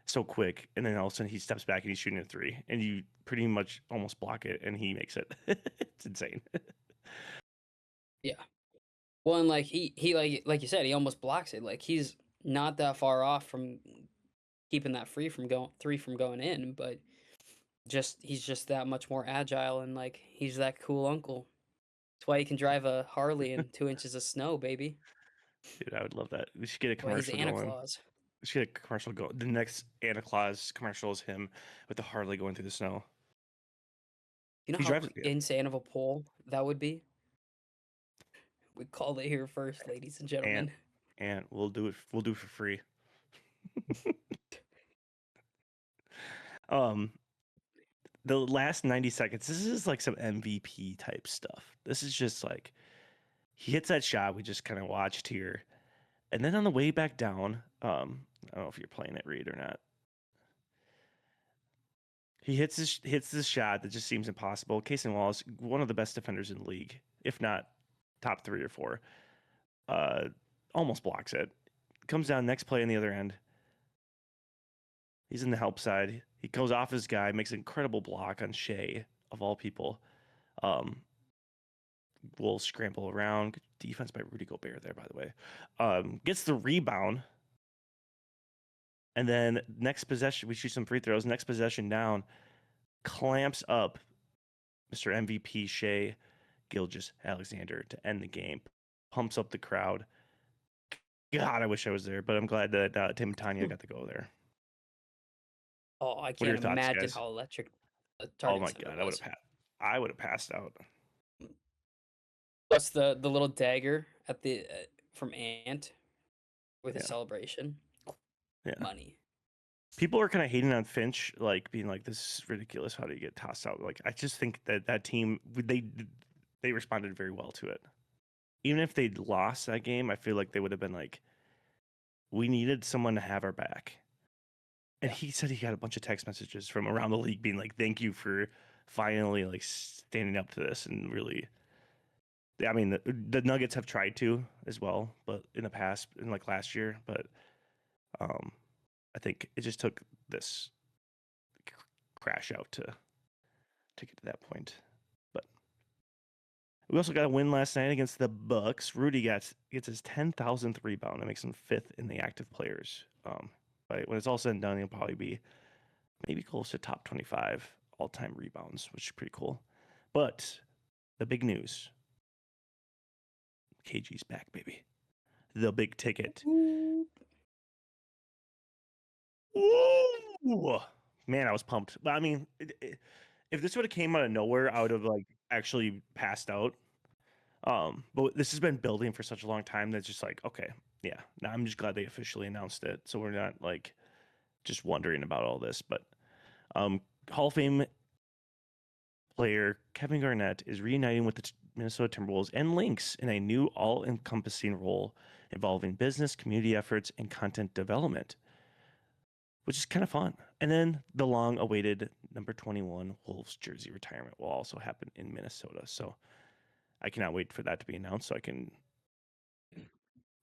so quick, and then all of a sudden he steps back and he's shooting a three, and you pretty much almost block it, and he makes it. It's insane. Yeah. Well, and he like you said, he almost blocks it. Like, he's not that far off from keeping that three from going in, but he's just that much more agile, and he's that cool uncle. That's why he can drive a Harley in 2 inches of snow, baby. Dude, I would love that. We should get a Well, he's commercial Santa going. Claus. We should get a commercial going. The next Santa Claus commercial is him with the Harley going through the snow. You know He how drives it, yeah. insane of a poll that would be? We called it here first, ladies and gentlemen. And we'll do it for free. The last 90 seconds, this is like some MVP type stuff. This is just like he hits that shot we just kind of watched here. And then on the way back down, I don't know if you're playing it, Reed, or not. He hits this shot that just seems impossible. Casey Wallace, one of the best defenders in the league, if not top 3 or 4. Almost blocks it. Comes down, next play on the other end. He's in the help side. He goes off his guy, makes an incredible block on Shea, of all people. Will scramble around. Good defense by Rudy Gobert there, by the way. Gets the rebound. And then next possession, we shoot some free throws. Next possession down, clamps up Mr. MVP Shea Gilgeous-Alexander to end the game. Pumps up the crowd. God, I wish I was there, but I'm glad that Tim and Tanya got to go there. Oh, I What are your can't thoughts, imagine guys? how electric the Oh Target my Center God, was. I would have passed out. Plus the little dagger at the from Ant with his Yeah. celebration. Yeah. Money. People are kind of hating on Finch, like being like, "This is ridiculous. How do you get tossed out?" Like, I just think that team they responded very well to it. Even if they'd lost that game, I feel like they would have been like, "We needed someone to have our back." And he said he got a bunch of text messages from around the league being like, "Thank you for finally standing up to this," and really. I mean, the Nuggets have tried to as well, but in the past, in last year, but I think it just took this crash out to get to that point. But we also got a win last night against the Bucks. Rudy gets his 10,000th rebound and makes him 5th in the active players. But when it's all said and done, he'll probably be maybe close to top 25 all-time rebounds, which is pretty cool. But the big news. KG's back, baby. The big ticket. Ooh. Man, I was pumped. But I mean, if this would have came out of nowhere, I would have actually passed out. But this has been building for such a long time that's just okay, yeah. Now I'm just glad they officially announced it, so we're not just wondering about all this. But Hall of Fame player Kevin Garnett is reuniting with the Minnesota Timberwolves and Lynx in a new all-encompassing role involving business, community efforts, and content development, which is kind of fun. And then the long-awaited number 21 Wolves jersey retirement will also happen in Minnesota. So I cannot wait for that to be announced so I can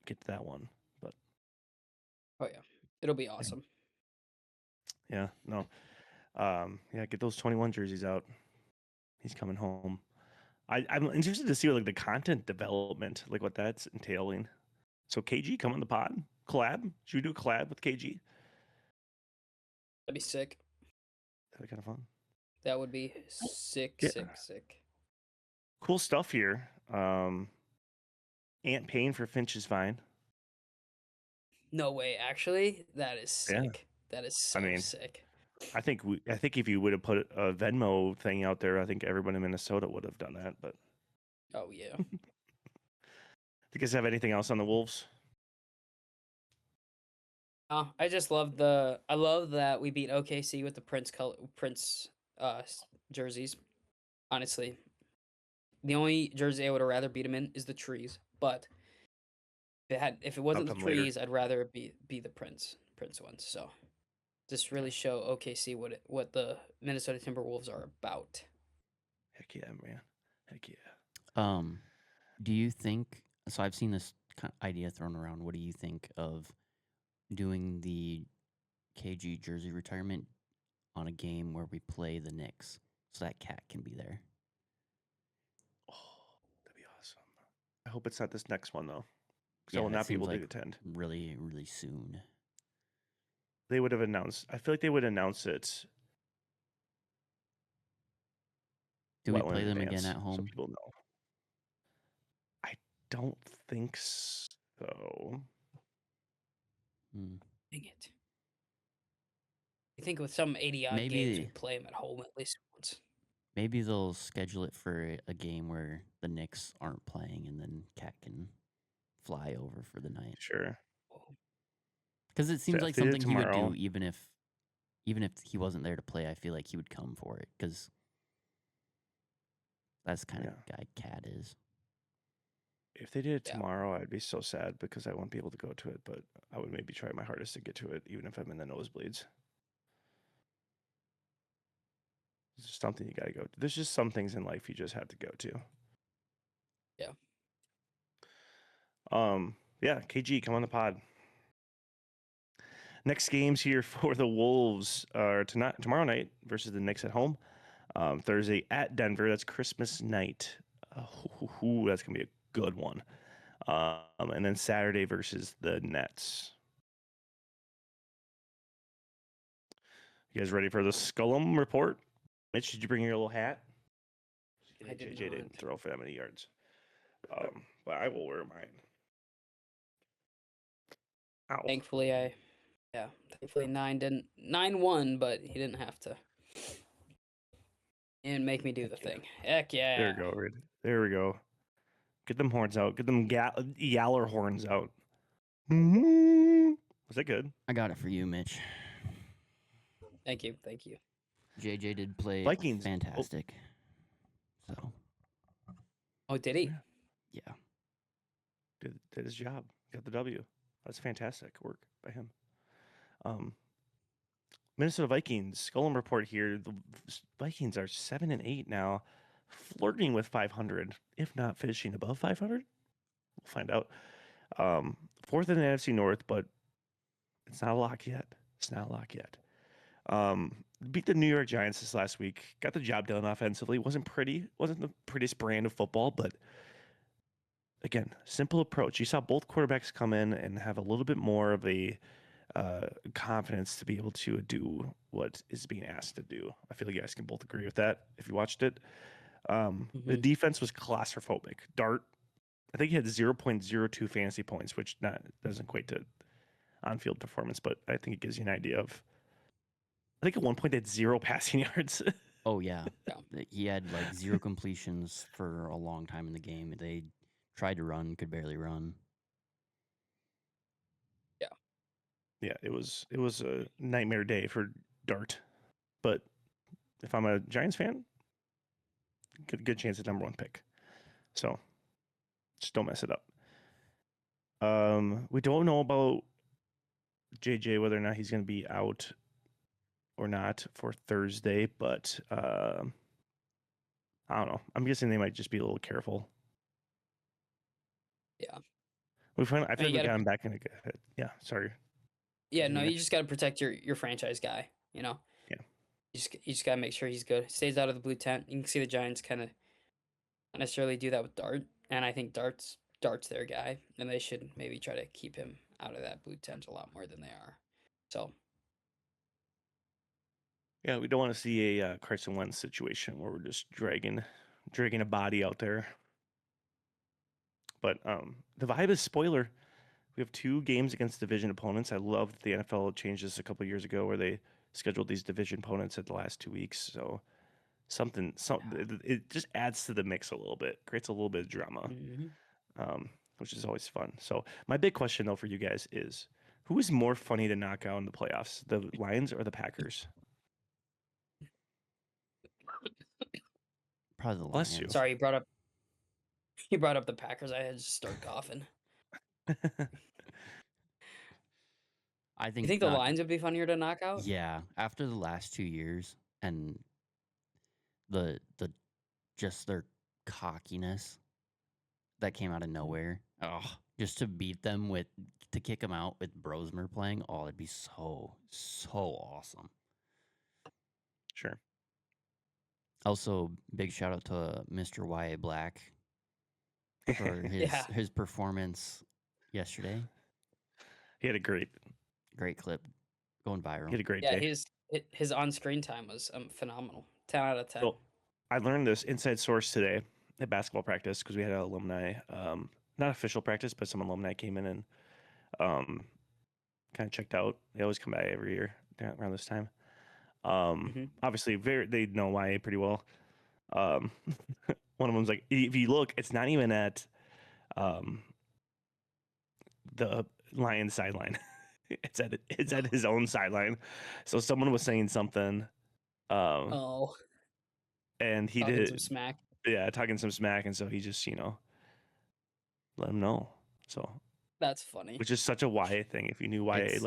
get to that one. But Oh yeah, it'll be awesome. Yeah, no. Yeah, get those 21 jerseys out. He's coming home. I'm interested to see the content development, what that's entailing. So KG, come on the pod. Collab. Should we do a collab with KG? That'd be sick. That'd be kind of fun. That would be sick, Yeah. sick. Cool stuff here. Ant Payne for Finch is fine. No way, actually, that is Yeah. sick. That is so mean, sick. I think if you would have put a Venmo thing out there, I think everyone in Minnesota would have done that. But Oh yeah. do you guys have anything else on the Wolves? I just love I love that we beat OKC with the Prince jerseys. Honestly, the only jersey I would have rather beat him in is the trees. But if it wasn't the come later. trees, I'd rather be the Prince ones. So just really show OKC what the Minnesota Timberwolves are about. Heck yeah, man. Heck yeah. Do you think? So I've seen this idea thrown around. What do you think of doing the KG jersey retirement on a game where we play the Knicks, so that cat can be there? Oh, that'd be awesome. I hope it's not this next one though, because Yeah, I will that not be seems able to like attend. really, really soon. They would have announced. I feel like they would announce it. Do we well in play them advance, again at so home? people know. I don't think so. Hmm. Dang it. I think with some 80-odd games, we play them at home at least once. Maybe they'll schedule it for a game where the Knicks aren't playing, and then Cat can fly over for the night. Sure. Because it seems if like they did something he would tomorrow- do, even if he wasn't there to play. I feel like he would come for it because that's kind of guy Cat is. If they did it Yeah. tomorrow, I'd be so sad because I won't be able to go to it. But I would maybe try my hardest to get to it, even if I'm in the nosebleeds. It's just something you gotta go to. There's just some things in life you just have to go to. Yeah. Yeah, KG, come on the pod. Next games here for the Wolves are tomorrow night versus the Knicks at home. Thursday at Denver. That's Christmas night. That's gonna be a good one. And then Saturday versus the Nets. You guys ready for the Skolum report? Mitch, did you bring your little hat? I did JJ didn't not. throw for that many yards. But I will wear mine. Ow. Thankfully, thankfully 9-1, but he didn't have to. And make me do the thing. Heck yeah. There we go. There we go. Get them horns out. Get them yaller horns out. Was that good? I got it for you, Mitch. Thank you. JJ did play Vikings. fantastic. So. Oh, did he? Yeah. Did his job. Got the W. That's fantastic work by him. Minnesota Vikings. Skolum report here. The Vikings are 7-8 now, flirting with 500, if not finishing above 500. We'll find out. Fourth in the NFC North, but it's not a lock yet. Beat the New York Giants this last week. Got the job done offensively. Wasn't the prettiest brand of football, but again, simple approach. You saw both quarterbacks come in and have a little bit more of a confidence to be able to do what is being asked to do. I feel like you guys can both agree with that if you watched it. The defense was claustrophobic. Dart, I think he had 0.02 fantasy points, which doesn't equate to on-field performance, but I think it gives you an idea of. I think at one point they had 0 passing yards. Oh yeah. He had like 0 completions for a long time in the game. They tried to run, could barely run. Yeah, it was a nightmare day for Dart. But if I'm a Giants fan, good chance at number 1 pick. So just don't mess it up. We don't know about JJ, whether or not he's going to be out or not for Thursday, but I don't know. I'm guessing they might just be a little careful. Yeah. I feel like we got him back in a good. Yeah, sorry. Yeah, no, you just got to protect your franchise guy, you know? Yeah. You just got to make sure he's good. Stays out of the blue tent. You can see the Giants kind of not necessarily do that with Dart, and I think Dart's their guy, and they should maybe try to keep him out of that blue tent a lot more than they are. So Yeah, we don't want to see a Carson Wentz situation where we're just dragging a body out there. But the vibe is spoiler. We have 2 games against division opponents. I love that the NFL changed this a couple years ago where they scheduled these division opponents at the last 2 weeks. So it just adds to the mix a little bit, creates a little bit of drama, which is always fun. So my big question though for you guys is, who is more funny to knock out in the playoffs, the Lions or the Packers? Probably the Bless you. Lions. Sorry, you brought up the Packers. I had to start coughing. I You think think the Lions would be funnier to knock out? Yeah, after the last 2 years and the just their cockiness that came out of nowhere. Oh, just to beat them to kick them out with Brosmer playing. Oh, it'd be so awesome. Sure. Also, big shout out to Mr. Y.A. Black for his performance yesterday. He had a great clip going viral. He had a great Yeah, day. his on-screen time was phenomenal. 10 out of 10. So, I learned this inside source today at basketball practice because we had an alumni, not official practice, but some alumni came in and kind of checked out. They always come by every year around this time. Obviously, they know YA pretty well. One of them's like, if you look, it's not even at the Lions sideline. it's at his own sideline. So someone was saying something. And he talking some smack. Yeah, talking some smack, and so he just let him know. So that's funny. Which is such a YA thing. If you knew YA,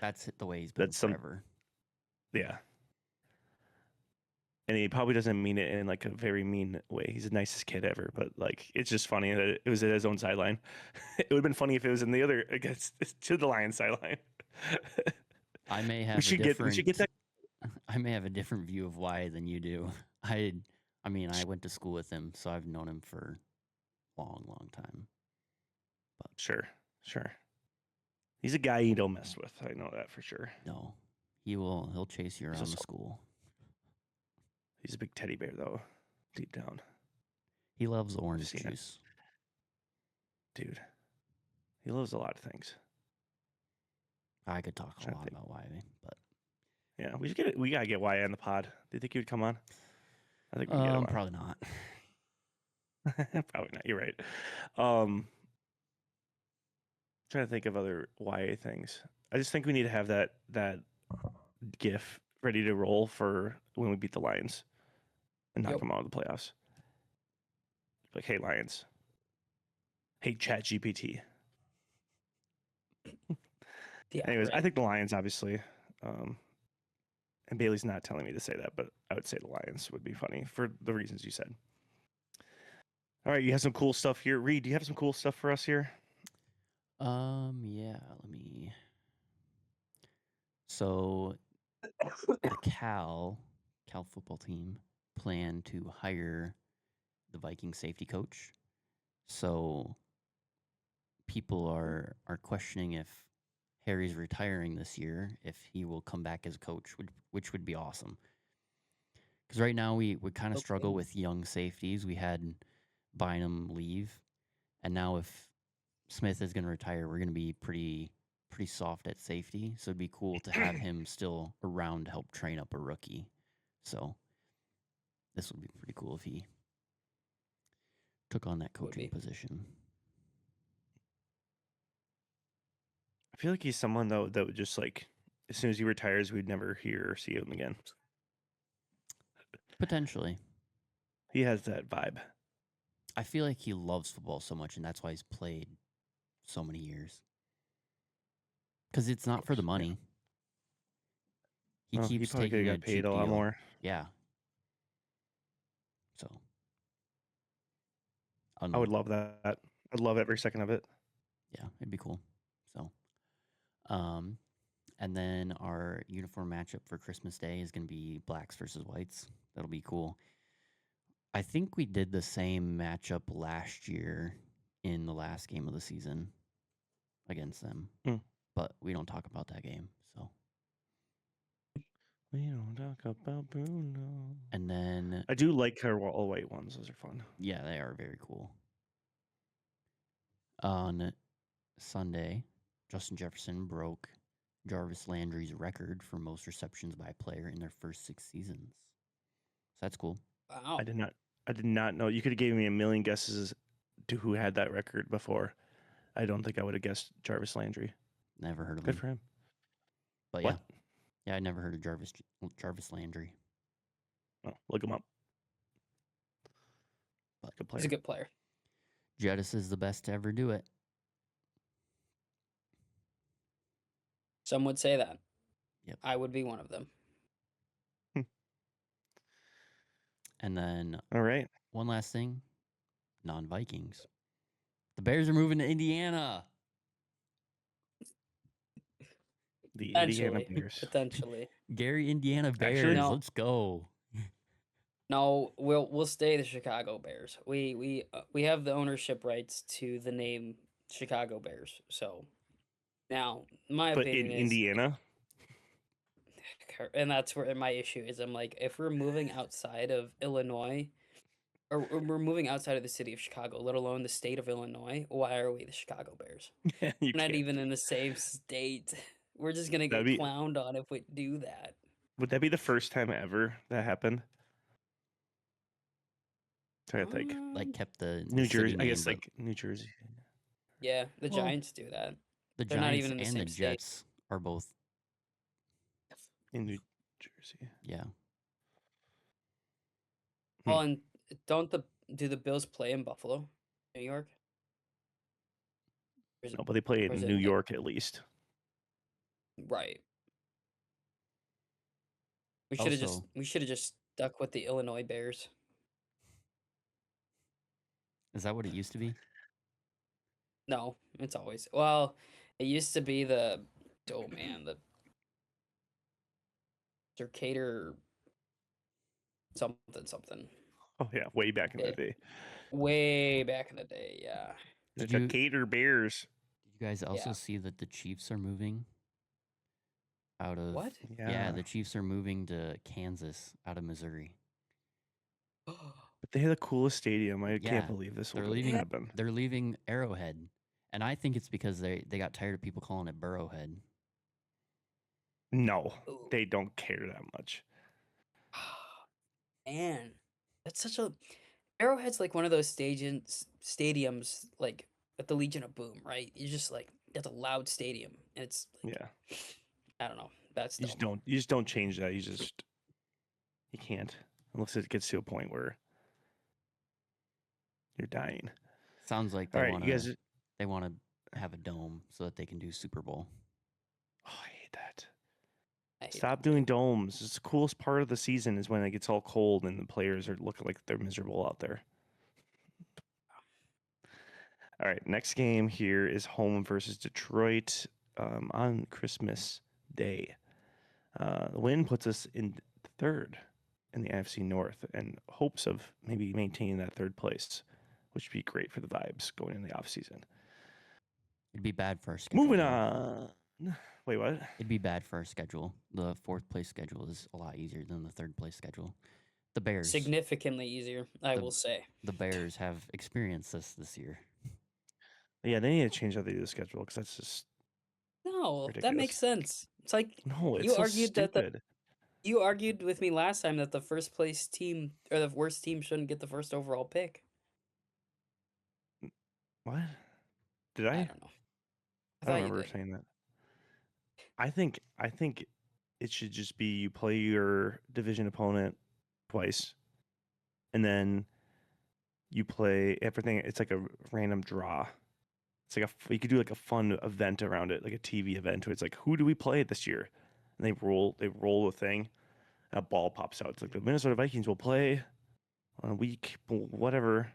that's the way he's been forever. Yeah. And he probably doesn't mean it in like a very mean way. He's the nicest kid ever, but like it's just funny that it was at his own sideline. It would have been funny if it was in the other against to the Lions sideline. I may have we should get that. I may have a different view of YA than you do. I mean, I went to school with him, so I've known him for a long time. But sure. He's a guy you don't mess with. I know that for sure. No, he'll chase you around the school. He's a big teddy bear, though, deep down. He loves orange juice. Dude, he loves a lot of things. I could talk a lot about YA, but yeah, we gotta get YA on the pod. Do you think he would come on? I think we can get him on. Probably not. Probably not. You're right. Trying to think of other YA things. I just think we need to have that GIF ready to roll for when we beat the Lions and knock them out of the playoffs. Like, hey, Lions. Hey, ChatGPT. Anyways, I think the Lions, obviously. And Bailey's not telling me to say that, but I would say the Lions would be funny for the reasons you said. All right, you have some cool stuff here. Reed, do you have some cool stuff for us here? Yeah, let me. So, the Cal football team plan to hire the Viking safety coach. So, people are questioning if Harry's retiring this year, if he will come back as coach, which would be awesome. Because right now we kind of struggle with young safeties. We had Bynum leave, and now if Smith is going to retire, we're going to be pretty soft at safety. So it'd be cool to have him still around to help train up a rookie. So this would be pretty cool if he took on that coaching position. I feel like he's someone, though, that would just, like, as soon as he retires, we'd never hear or see him again. Potentially. He has that vibe. I feel like he loves football so much, and that's why he's played so many years. Because it's not for the money. He keeps taking a paid cheap a lot deal. more. Yeah. So. I would love that. I'd love every second of it. Yeah, it'd be cool. So. And then our uniform matchup for Christmas Day is going to be blacks versus whites. That'll be cool. I think we did the same matchup last year in the last game of the season against them, but we don't talk about that game. So We don't talk about Bruno. And then, I do like her all white ones. Those are fun. yeah, they are very cool. On Sunday, Justin Jefferson broke Jarvis Landry's record for most receptions by a player in their first 6 seasons. So that's cool. Wow. I did not know. You could have gave me a million guesses to who had that record before. I don't think I would have guessed Jarvis Landry. Never heard of Good him. for him. But What? yeah, I never heard of Jarvis Landry. Oh, look him up. But Good player. He's a good player. Jettis is the best to ever do it. Some would say that. Yep. I would be one of them. And then All right. one last thing, non-Vikings. The Bears are moving to Indiana. The Indiana Potentially. Bears. Potentially. Gary, Indiana Bears. Actually- No. Let's go. No, we'll stay the Chicago Bears. We have the ownership rights to the name Chicago Bears. So now my But opinion in is Indiana, and that's where my issue is. I'm like, if we're moving outside of Illinois, or we're moving outside of the city of Chicago, let alone the state of Illinois, why are we the Chicago Bears? you We're not can't. even in the same state. We're just gonna get That'd be- clowned on if we do that. Would that be the first time ever that happened? Trying to think. Like kept the New city Jersey. I name, guess but like New Jersey. Yeah, the Well, Giants do that. the they're not Giants even in the and the same state. Jets are both. In New Jersey. Yeah. Well, and do the Bills play in Buffalo, New York? Or is it- No, but they play or is in it New like- York at least. Right. We should have Also- just stuck with the Illinois Bears. Is that what it used to be? No, it's always it used to be the Circader something. Oh yeah, way back in Yeah. the day. Way back in the day, yeah. The Did you- Decatur Bears. Did you guys also Yeah. see that the Chiefs are moving out of What? Yeah, the Chiefs are moving to Kansas out of Missouri. But they had the coolest stadium. I Yeah, can't believe this they're will leaving- happen. They're leaving Arrowhead. And I think it's because they got tired of people calling it Burrowhead. No, Ooh. they don't care that much. Man, that's such a Arrowhead's like one of those stadiums like at the Legion of Boom, right? You just like that's a loud stadium. And it's like, Yeah, I don't know. That's you just don't change that. You can't unless it gets to a point where you're dying. Sounds like All they right, want you guys. to have a dome so that they can do Super Bowl. Oh, I hate that. I hate Stop that. doing domes. It's the coolest part of the season is when it gets all cold and the players are looking like they're miserable out there. All right, next game here is home versus Detroit on Christmas Day. The win puts us in third in the NFC North and hopes of maybe maintaining that third place, which would be great for the vibes going in the offseason. It'd be bad for our schedule. Moving though. on. Wait, what? It'd be bad for our schedule. The fourth place schedule is a lot easier than the third place schedule. The Bears. Significantly easier, I The- will say. The Bears have experienced this year. Yeah, they need to change how they do the schedule because that's just No, that ridiculous. makes sense. It's like no. It's You so argued that the- stupid. you argued with me last time that the first place team or the worst team shouldn't get the first overall pick. What? Did I I? don't know. I thought don't you remember did. saying that. I think it should just be you play your division opponent twice, and then you play everything. It's like a random draw. It's like you could do like a fun event around it, like a TV event. Where it's like, who do we play this year? And they roll a thing, and a ball pops out. It's like the Minnesota Vikings will play on week whatever.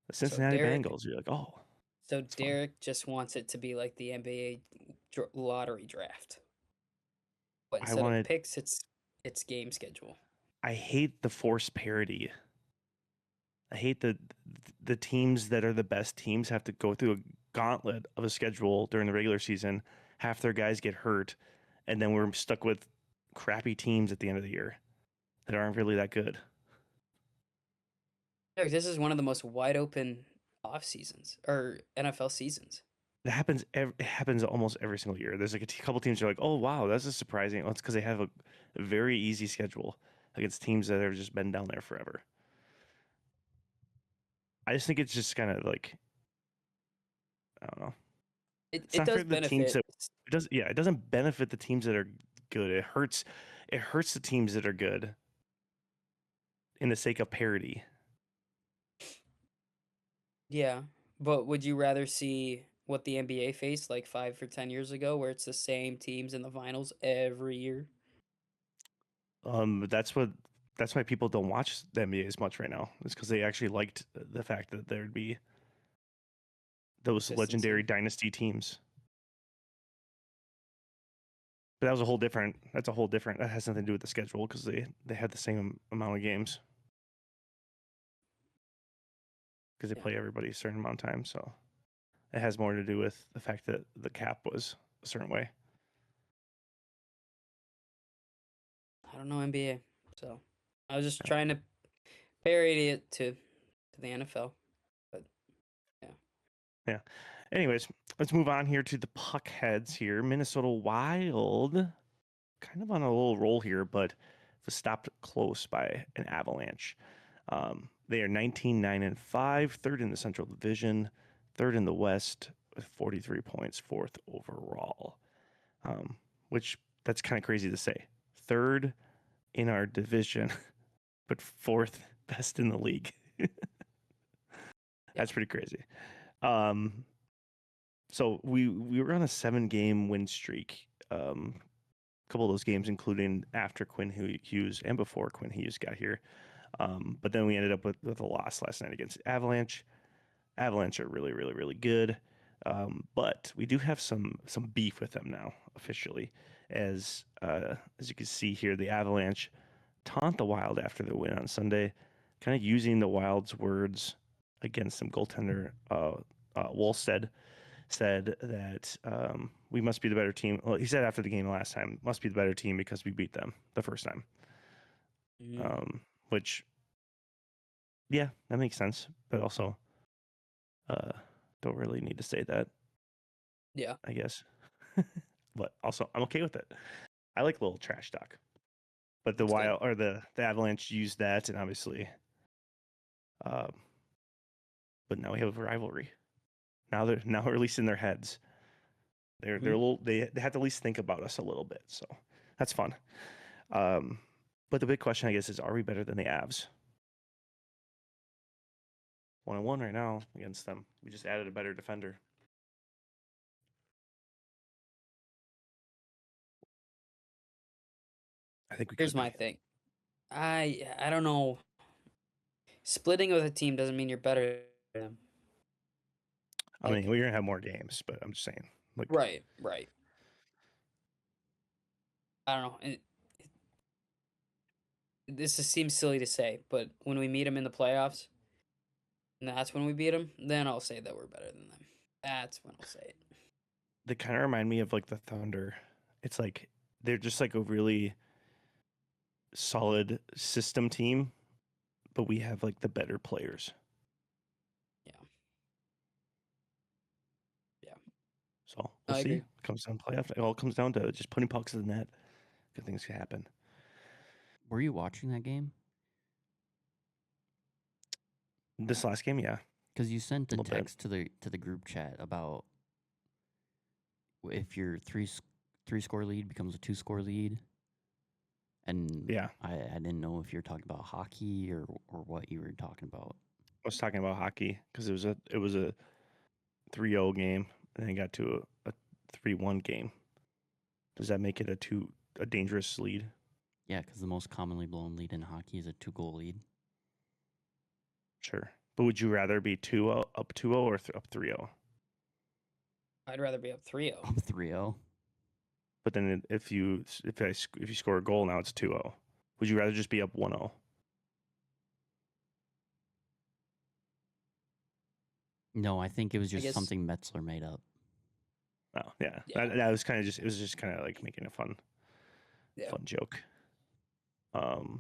The Cincinnati Derek- Bengals. You're like, oh. So It's fun. Derek just wants it to be like the NBA lottery draft. But I instead wanted- of picks, it's game schedule. I hate the forced parity. I hate the teams that are the best teams have to go through a gauntlet of a schedule during the regular season. Half their guys get hurt, and then we're stuck with crappy teams at the end of the year that aren't really that good. Derek, this is one of the most wide open off seasons or NFL seasons. It happens almost every single year. There's like a couple teams that are like, oh wow, that's just surprising. Well, it's because they have a very easy schedule against teams that have just been down there forever. I just think it's just kind of like, I don't know. It's It not does for the teams benefit. that it doesn't benefit the teams that are good. It hurts the teams that are good in the sake of parity. Yeah, but would you rather see what the NBA faced like 5 or 10 years ago, where it's the same teams in the finals every year? That's why people don't watch the NBA as much right now. It's because they actually liked the fact that there'd be those legendary Consistency. dynasty teams. But that was a whole different. That has nothing to do with the schedule because they had the same amount of games because they Yeah. play everybody a certain amount of time. So it has more to do with the fact that the cap was a certain way. I don't know NBA, so I was just Yeah. trying to parody it to the NFL. But Yeah. Anyways, let's move on here to the puck heads here. Minnesota Wild, kind of on a little roll here, but was stopped close by an Avalanche. They are 19-9-5, third in the Central Division, third in the West with 43 points, fourth overall. Which that's kind of crazy to say. Third in our division, but fourth best in the league. That's pretty crazy. So we were on a 7-game win streak. A couple of those games, including after Quinn Hughes and before Quinn Hughes got here. But then we ended up with a loss last night against Avalanche. Avalanche are really, really, really good. But we do have some beef with them now officially, as you can see here, the Avalanche taunt the Wild after the win on Sunday, kind of using the Wild's words against them. Goaltender Wolstead said that we must be the better team. Well, he said after the game last time, must be the better team because we beat them the first time. Which, yeah, that makes sense. But also, don't really need to say that. yeah, I guess. But also, I'm okay with it. I like a little trash talk. But the That's good. Wild or the Avalanche used that, and obviously, but now we have a rivalry. Now they're at least in their heads. They're a little. They have to at least think about us a little bit. So that's fun. But the big question, I guess, is: are we better than the Avs? 1-1 right now against them. We just added a better defender. I think we Here's could my be. thing. I don't know. Splitting with a team doesn't mean you're better than them. I mean, we're gonna have more games, but I'm just saying. Like, Right. I don't know. This seems silly to say, but when we meet them in the playoffs, and that's when we beat them, then I'll say that we're better than them. That's when I'll say it. they kind of remind me of like the Thunder. It's like they're just like a really solid system team, but we have like the better players. Yeah. So we'll I see. agree. It comes down to playoff. It all comes down to just putting pucks in the net. Good things can happen. Were you watching that game? This last game, yeah. Because you sent a Little bit. text to the group chat about if your three score lead becomes a 2-score lead, and Yeah. I didn't know if you're talking about hockey or what you were talking about. I was talking about hockey because it was a 3-0 game and then got to a 3-1 game. Does that make it a dangerous lead? Yeah, because the most commonly blown lead in hockey is a 2-goal lead. Sure. But would you rather be 2-0 up 2-0 or up 3-0? I'd rather be up 3-0. Up 3-0. But then if you score a goal now it's 2-0. Would you rather just be up 1-0? No, I think it was just guess- something Metzler made up. Oh, yeah. Yeah. That was kind of just, it was just kind of like making it fun. Yeah. Fun joke.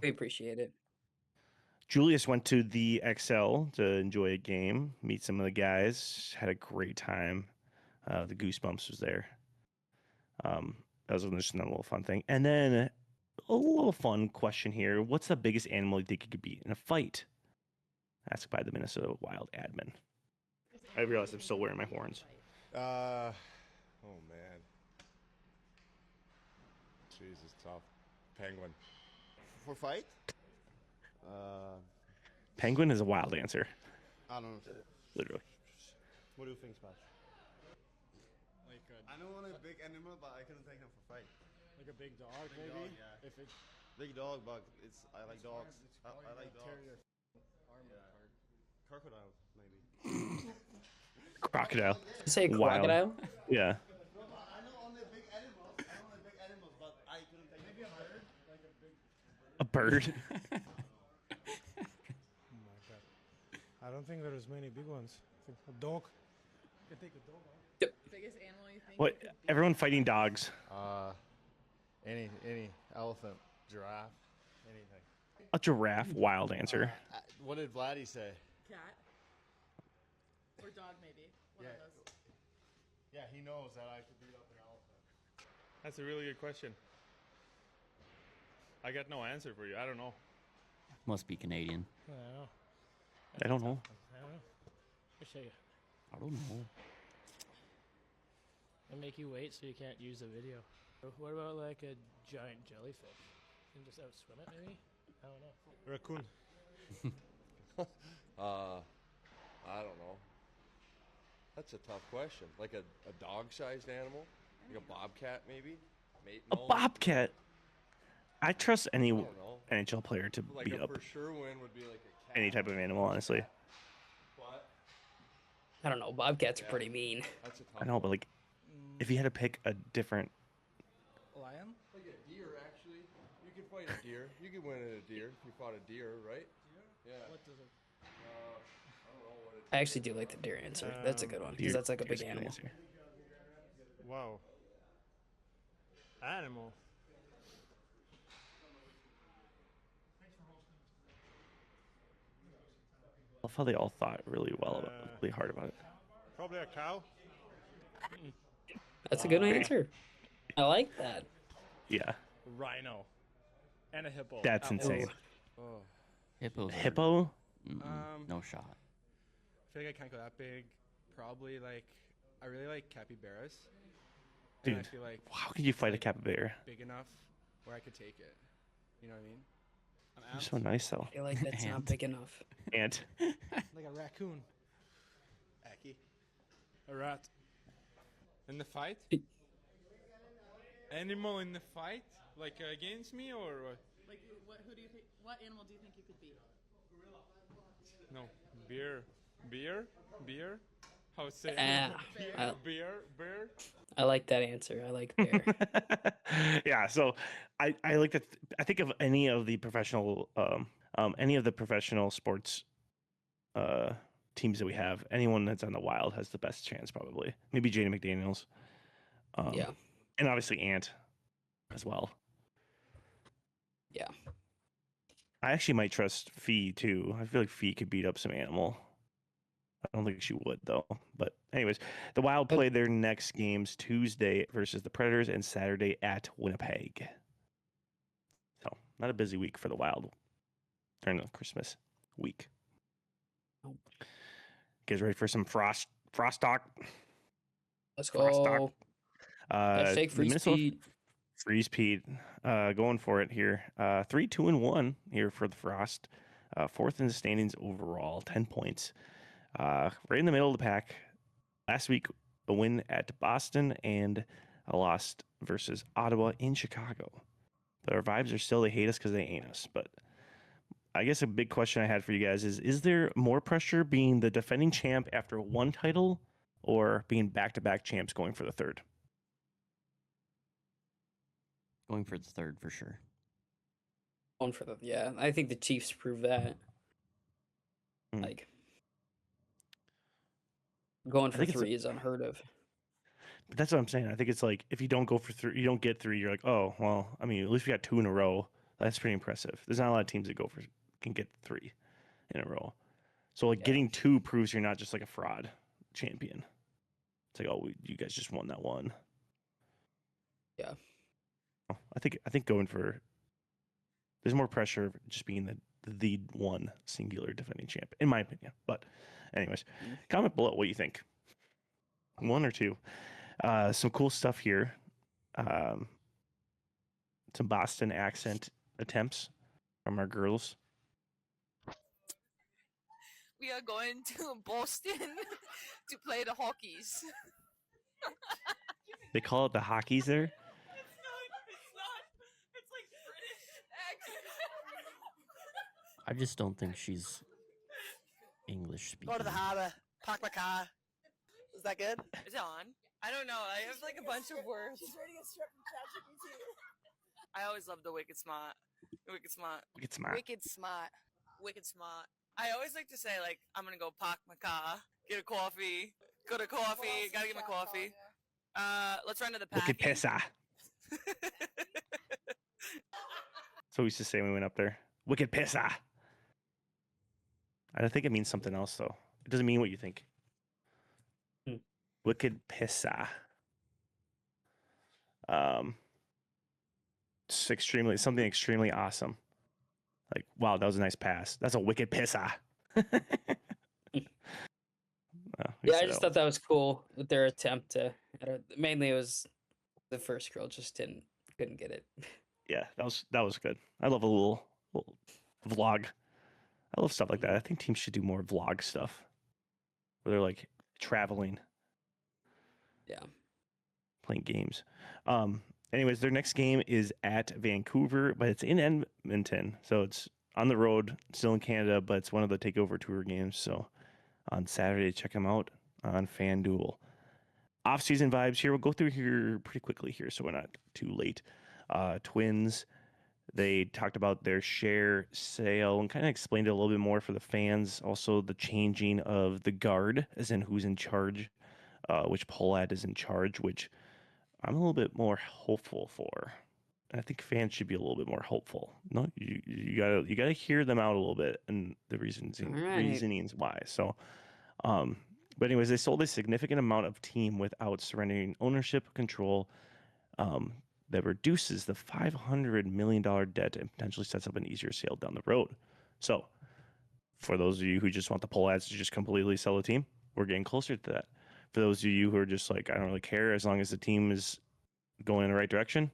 We appreciate it. Julius went to the XL to enjoy a game, meet some of the guys, had a great time. The Goosebumps was there. That was just another little fun thing. And then a little fun question here. What's the biggest animal you think you could beat in a fight? Asked by the Minnesota Wild admin. I realize I'm still wearing my horns. Oh man. Jeez, it's tough. Penguin. For fight? Penguin is a wild answer. I don't know. Literally. What do you think, Smash? I don't want a big animal, but I couldn't take him for fight. Like a big dog, Big maybe? dog, yeah. If it's Big dog, but I like dogs. I like tear dogs. your arm apart. Crocodile, maybe. Crocodile. Say Wild. crocodile? Yeah. I know only big animals. But I couldn't take maybe a bird. A bird. Oh my god. I don't think there's many big ones. I think a dog. You can take a dog. Biggest animal you think? What? Everyone fighting dogs. Any elephant, giraffe, anything. A giraffe. Wild answer. What did Vladdy say? Cat. Or dog, maybe. One of those. Yeah, he knows that I could beat up an elephant. That's a really good question. I got no answer for you. I don't know. Must be Canadian. I don't know. I don't know. I don't know. I show you. I don't know. They make you wait so you can't use the video. What about like a giant jellyfish? You can just outswim it, maybe? I don't know. Raccoon. I don't know. That's a tough question. Like a dog-sized animal? Like a bobcat, maybe? A bobcat. I trust any I don't know. NHL player to Like beat a up for sure win would be like a cat. any type of animal, honestly. What? I don't know. Bobcats are pretty mean. That's a tough I know, but like, if you had to pick a different, Lion? Like a deer, actually. You could fight a deer. You could win at a deer if you fought a deer, right? Yeah. What does it? I don't know what it I actually do like the deer answer. That's a good one because deer- that's like a deer's big good animal. answer. Wow. Animal. I love how they all thought really well about it, really hard about it. Probably a cow. That's a good answer. I like that. Yeah, Rhino. And a hippo. that's insane. Hippos. are- Hippo? no shot. I feel like I can't go that big. Probably like I really like capybaras. Dude, And I feel like how could you fight a capybara? big enough where I could take it. You know what I mean? An You're ant, so nice though. I feel like that's not Ant. big enough. Ant. like a raccoon, Aki. a rat. In the fight? Animal in the fight? Like against me or what? Like, who do you think? What animal do you think you could beat? No, beer. How to say? Beer. Ah. Bear. I like that answer. I like bear. Yeah, so I like that. I think of any of the professional sports teams that we have, anyone that's on the Wild has the best chance probably. Maybe Jaden McDaniels. Yeah. And obviously Ant as well. Yeah. I actually might trust Fee too. I feel like Fee could beat up some animal. I don't think she would though. But anyways, the Wild play their next games Tuesday versus the Predators and Saturday at Winnipeg. So not a busy week for the Wild during the Christmas week. Nope. You guys ready for some frost talk? Let's Frost go. talk. Hashtag the Freeze Minnesota- Pete. Freeze Pete, going for it here. 3-2-1 here for the Frost. Fourth in the standings overall, 10 points. Right in the middle of the pack. Last week, a win at Boston and a loss versus Ottawa in Chicago. But our vibes are still, they hate us because they ain't us. But I guess a big question I had for you guys is there more pressure being the defending champ after one title or being back-to-back champs going for the third? Going for the third for sure. Going for I think the Chiefs prove that. Mm. Like going I for think it's three is unheard of. But that's what I'm saying. I think it's like if you don't go for 3, you don't get 3. You're like, oh well. I mean, at least we got 2 in a row. That's pretty impressive. There's not a lot of teams that can get 3 in a row. So like getting 2 proves you're not just like a fraud champion. It's like, oh, you guys just won that one. Yeah. I think going for there's more pressure of just being the one singular defending champ, in my opinion. But anyways, comment below what you think. 1 or 2. Some cool stuff here. Some Boston accent attempts from our girls. We are going to Boston to play the Hockeys. They call it the Hockeys there. It's like British accent. I just don't think she's English speaking. Go to the harbor, park my car. Is that good? Is it on? I don't know. I have like a bunch of words. She's reading a strip from ChatGPT. I always love the Wicked Smart. Wicked Smart. Wicked Smart. Wicked smart. Wicked Smart. I always like to say, like, I'm gonna go park my car, get a coffee, go to coffee, gotta get my coffee. Let's run to the Wicked packing. Pissa. So we used to say when we went up there. Wicked Pissa. I don't think it means something else though. It doesn't mean what you think. Wicked Pissa. It's something extremely awesome. Like, wow, that was a nice pass. That's a wicked pissa. Yeah, I just thought that was cool with their attempt to. Mainly, it was the first girl just couldn't get it. Yeah, that was good. I love a little vlog. I love stuff like that. I think teams should do more vlog stuff where they're like traveling. Yeah. Playing games. Anyways, their next game is at Vancouver, but it's in Edmonton. So it's on the road, still in Canada, but it's one of the Takeover Tour games. So on Saturday, check them out on FanDuel. Offseason vibes here. We'll go through here pretty quickly here so we're not too late. Twins, they talked about their share sale and kind of explained it a little bit more for the fans. Also, the changing of the guard, as in who's in charge, which Pollad is in charge, which I'm a little bit more hopeful for. And I think fans should be a little bit more hopeful. No, you gotta hear them out a little bit and the reasonings why. So, but anyways, they sold a significant amount of team without surrendering ownership control. That reduces the $500 million debt and potentially sets up an easier sale down the road. So, for those of you who just want the Pollads to just completely sell the team, we're getting closer to that. For those of you who are just like, I don't really care as long as the team is going in the right direction,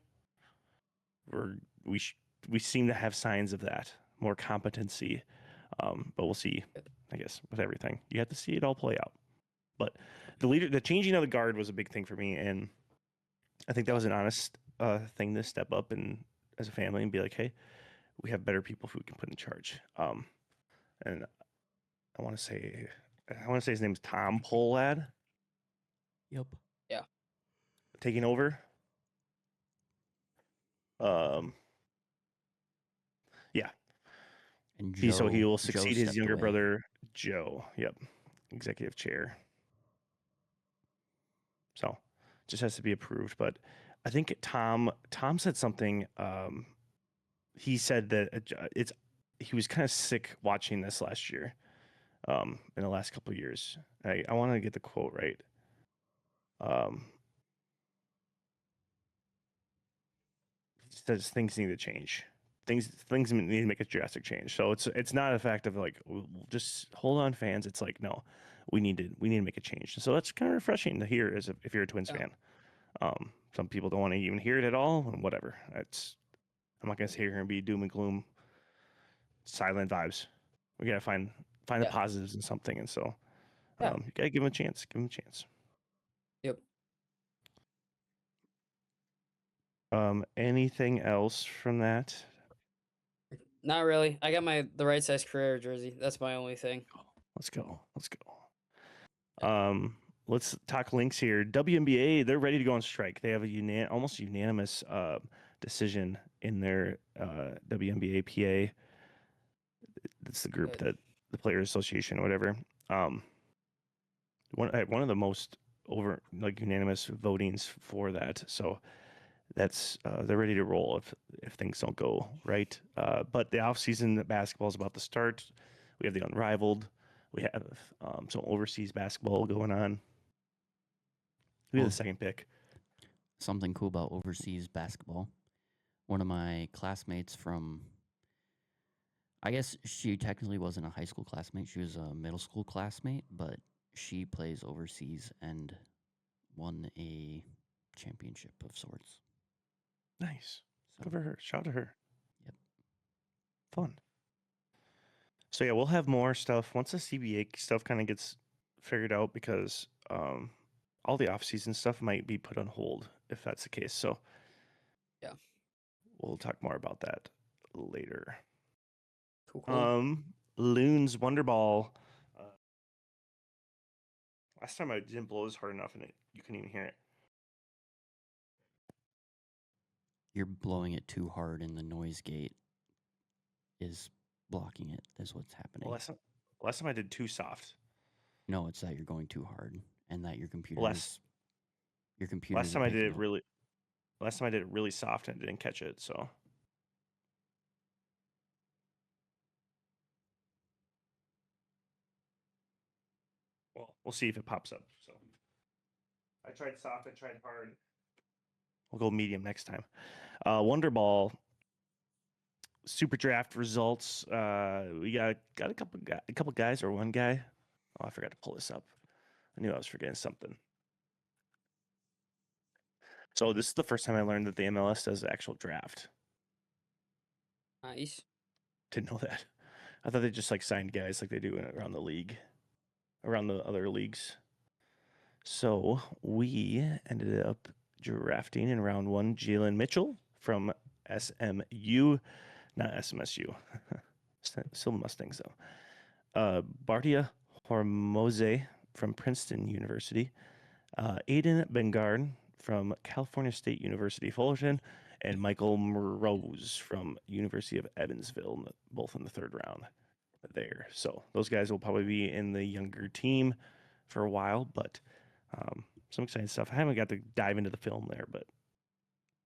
we seem to have signs of that, more competency. But we'll see, I guess, with everything. You have to see it all play out. But the changing of the guard was a big thing for me, and I think that was an honest thing to step up and as a family and be like, hey, we have better people who we can put in charge. And I want to say his name's Tom Pollad. Yep. Yeah. Taking over. Yeah. And So he will Joe succeed his stepped younger away. brother, Joe. Yep. Executive chair. So just has to be approved. But I think Tom said something. He said that he was kind of sick watching this last year. In the last couple of years. I want to get the quote right. Says things need to change. Things need to make a drastic change. So it's not a fact of like we'll just hold on, fans. It's like no, we need to make a change. So that's kind of refreshing to hear if you're a Twins fan. Some people don't want to even hear it at all, and whatever. I'm not gonna sit here and be doom and gloom. Sideline vibes. We gotta find the positives in something, and so you gotta give him a chance. Give him a chance. Yep. Anything else from that? Not really. I got the right size Carrera jersey. That's my only thing. Let's go. Let's talk Lynx here. WNBA, they're ready to go on strike. They have a almost unanimous decision in their WNBA PA. It's the group that the Players Association or whatever. One of the most over like unanimous votings for that. So that's they're ready to roll if things don't go right. But the offseason basketball is about to start. We have the Unrivaled. We have some overseas basketball going on. We have the second pick. Something cool about overseas basketball. One of my classmates from, I guess she technically wasn't a high school classmate. She was a middle school classmate, but she plays overseas and won a championship of sorts. Nice. Good for her. Shout out to her. Yep. Fun. So yeah, we'll have more stuff once the CBA stuff kind of gets figured out because all the off-season stuff might be put on hold if that's the case. So yeah, we'll talk more about that later. Cool. Loons Wonderball. Last time I didn't blow this hard enough and you couldn't even hear it. You're blowing it too hard and the noise gate is blocking it, is what's happening. Well, last time I did too soft. No, it's that you're going too hard and that your computer last time I did it really soft and I didn't catch it, so well, we'll see if it pops up. So I tried soft, I tried hard. We'll go medium next time. Wonderball super draft results. We got a couple guys or one guy. Oh, I forgot to pull this up. I knew I was forgetting something. So this is the first time I learned that the MLS does the actual draft. Nice. Didn't know that. I thought they just like signed guys like they do around the league, around the other leagues. So we ended up drafting in round 1 Jalen Mitchell from SMU, not SMSU. Still Mustangs though. Bartia Hormoze from Princeton University. Aiden Bengard from California State University Fullerton, and Michael Rose from University of Evansville, both in the 3rd round there. So those guys will probably be in the younger team for a while, but some exciting stuff. I haven't got to dive into the film there, but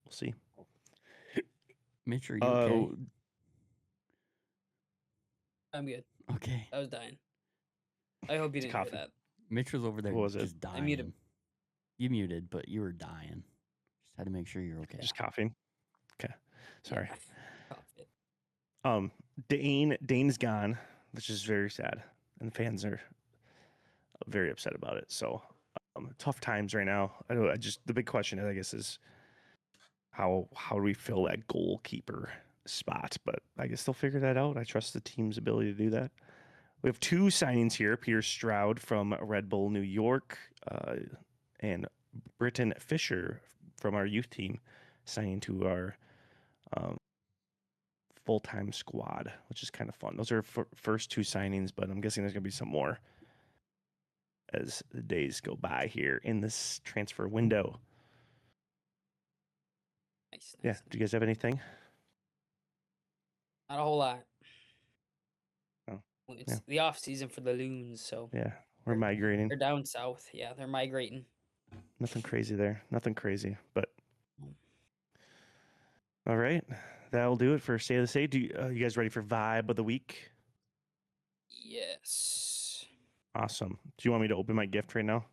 we'll see. Mitch, are you okay? I'm good. Okay. I was dying. I hope you didn't hear that. Mitch was over there just dying. I muted. You muted, but you were dying. Just had to make sure you're okay. Just coughing. Okay. Sorry. Yeah. Dane's gone, which is very sad, and the fans are very upset about it. So tough times right now. The big question, I guess, is how do we fill that goalkeeper spot? But I guess they'll figure that out. I trust the team's ability to do that. We have 2 signings here: Peter Stroud from Red Bull New York, and Britton Fisher from our youth team, signing to our full-time squad, which is kind of fun. Those are first 2 signings, but I'm guessing there's going to be some more as the days go by here in this transfer window. Nice. Yeah. Do you guys have anything? Not a whole lot. Oh, it's the off season for the Loons, so yeah, we're migrating. They're down south. Yeah, they're migrating. Nothing crazy there. Nothing crazy, but all right. That'll do it for State of the State. You guys ready for Vibe of the Week? Yes. Awesome. Do you want me to open my gift right now?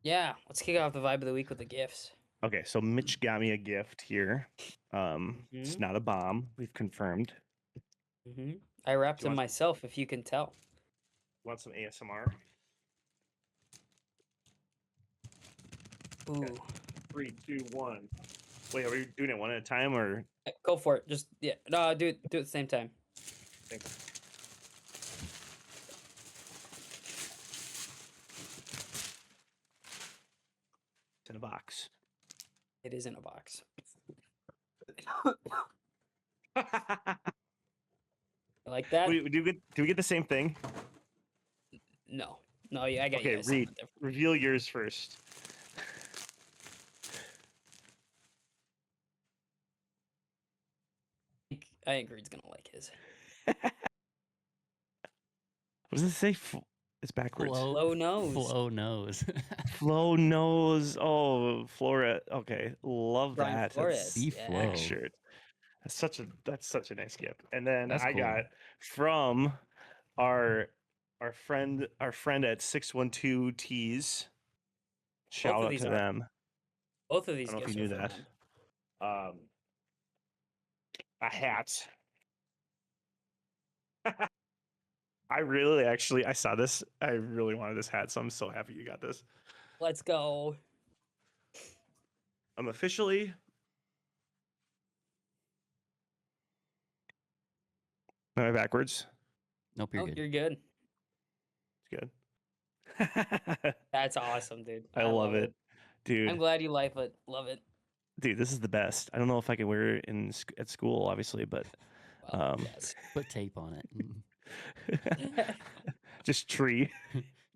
Yeah, let's kick off the Vibe of the Week with the gifts. Okay, so Mitch got me a gift here. It's not a bomb. We've confirmed. I wrapped them myself, if you can tell. Want some ASMR? Ooh. Okay. 3, 2, 1. Wait, are we doing it one at a time or? Go for it. Just no, do it at the same time. Thanks. It's in a box. It is in a box. Like that? Do we get the same thing? No. No, yeah, I got you. Okay, reveal yours first. I think Reed's gonna like his. What does it say? It's backwards. Flo knows. Flo knows. Flo knows. Oh, Flora. Okay, love Brian that. Flores. That's Be Yeah. Flo. next shirt. That's such a nice gift. And then That's I cool. got from our friend at 612 Tees. Shout of out these to are- them. Both of these I don't know if gifts you knew are from that. them. A hat. I saw this. I really wanted this hat, so I'm so happy you got this. Let's go. I'm officially am I backwards? Nope, you're Oh, good. you're good. It's good. That's awesome, dude. I love it. Dude. I'm glad you like it. Love it. Dude, this is the best. I don't know if I can wear it at school, obviously, but Yes. Put tape on it. just tree.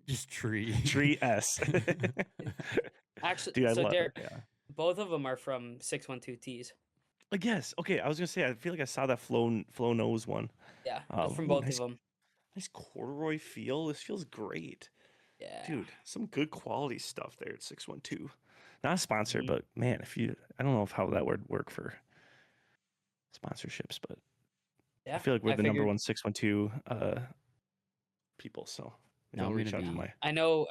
Just tree. Tree S. Actually, Dude, I so love Derek, it. Yeah. both of them are from 612 Tees. Like, yes. Okay, I was gonna say I feel like I saw that Flo nose one. Yeah, that's from Ooh, both nice, of them. Nice corduroy feel. This feels great. Yeah. Dude, some good quality stuff there at 612. Not a sponsor, Mm-hmm. but man, I don't know how that would work for sponsorships, but Yeah, I feel like we're the number figured- one 612 people. So Now I'll I'm reach gonna out to be- my. I know.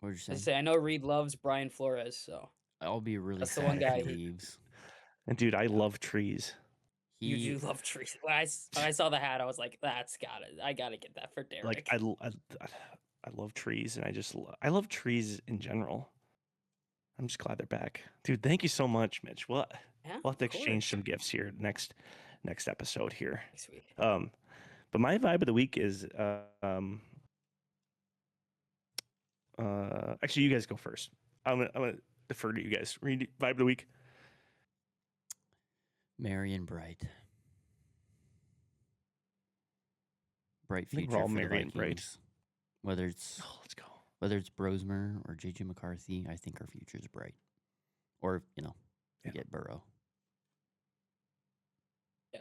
What'd you I say? say I know Reed loves Brian Flores, so I'll be really that's the sad one if guy. he leaves. And dude, I love trees. You do love trees. When I saw the hat, I was like, I gotta get that for Derek. Like I love trees, and I love trees in general. I'm just glad they're back, dude. Thank you so much, Mitch. We'll have to exchange some gifts here next episode here. Next week. But my vibe of the week is actually you guys go first. I'm gonna defer to you guys. Read vibe of the week. Merry and bright. Bright I think future we're all for the merry and bright. Vikings. Whether it's let's go. Whether it's Brosmer or JJ McCarthy, I think our future is bright. Or we get Burrow. Yeah.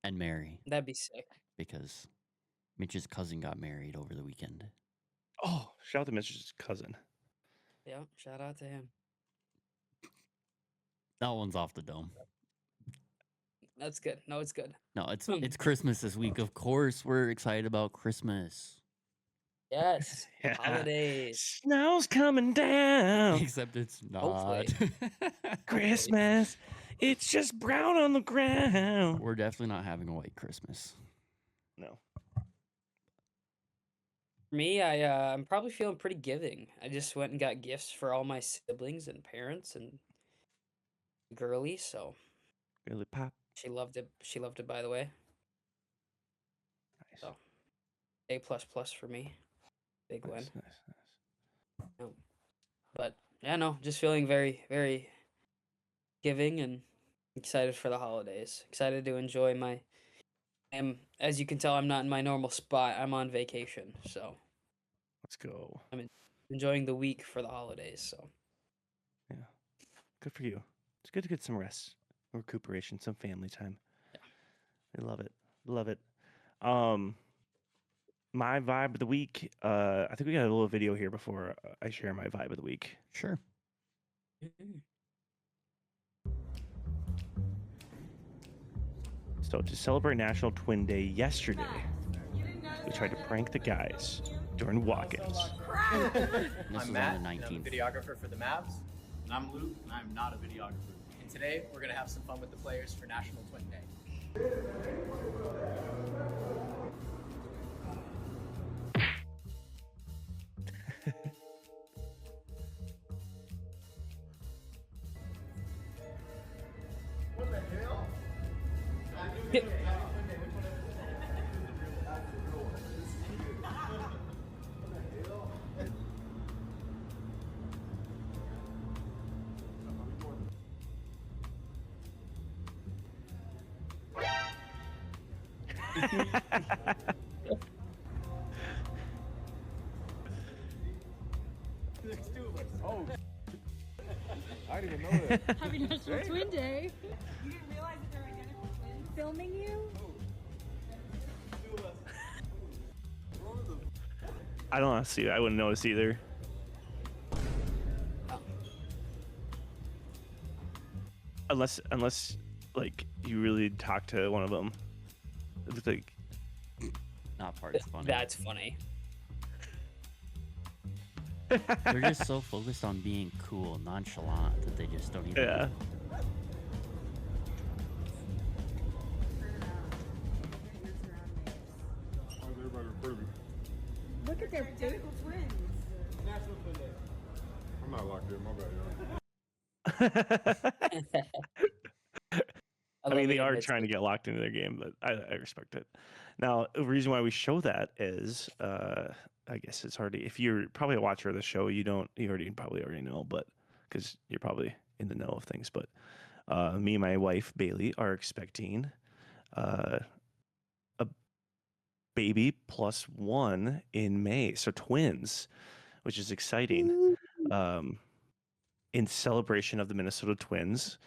And Mary. That'd be sick. Because Mitch's cousin got married over the weekend. Oh, shout out to Mitch's cousin. Yeah, shout out to him. That one's off the dome. That's good. No, it's good. No, it's Christmas this week. Of course, we're excited about Christmas. Yes. Yeah. Holidays. Snow's coming down. Except it's not. Hopefully. Christmas. It's just brown on the ground. We're definitely not having a white Christmas. No. For me, I'm probably feeling pretty giving. I just went and got gifts for all my siblings and parents and girly, so Really pop. she loved it. She loved it, by the way. Nice. So A++ for me. Big win. Nice. No. But yeah, no, just feeling very, very giving and excited for the holidays. Excited to enjoy my. As you can tell, I'm not in my normal spot. I'm on vacation, so Let's go. I'm enjoying the week for the holidays. So Yeah. Good for you. It's good to get some rest, recuperation, some family time. Yeah. I love it. Love it. My vibe of the week. I think we got a little video here before I share my vibe of the week. Sure. So to celebrate National Twin Day yesterday, we tried to prank the guys during walk-ins. I'm Matt, on the and I'm 19th. the videographer for the Mavs. And I'm Luke, and I'm not a videographer. And today we're gonna have some fun with the players for National Twin Day. What the hell? Oh, I didn't even know that. Happy National Hey. Twin Day. You didn't realize that they're identical twins? Filming you? I don't see. I wouldn't notice either. Oh. Unless like you really talk to one of them. It looks like Not part funny. That's funny. They're just so focused on being cool, nonchalant that they just don't even. Yeah. Look at their identical twins. National Twin Day. I'm not locked in, my bad, I mean, they are trying to get locked into their game, but I respect it. Now, the reason why we show that is, I guess it's hard to, if you're probably a watcher of the show, you probably already know, but because you're probably in the know of things. But me and my wife Bailey are expecting a baby +1 in May, so twins, which is exciting. In celebration of the Minnesota Twins,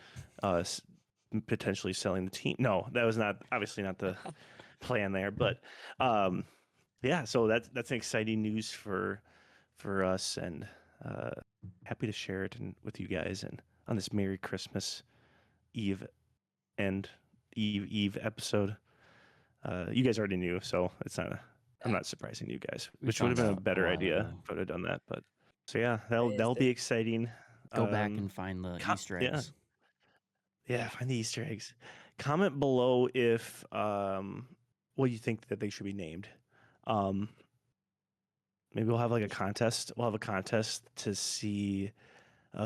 potentially selling the team. No, that was obviously not the plan there, but yeah, so that's an exciting news for us, and happy to share it with you guys and on this Merry Christmas Eve episode. You guys already knew, so I'm not surprising you guys, which would have been a better idea if I would have done that. But so yeah, that'll be exciting. Go back and find the Easter eggs. Yeah, find the Easter eggs. Comment below if what you think that they should be named. Maybe we'll have like a contest. We'll have a contest to see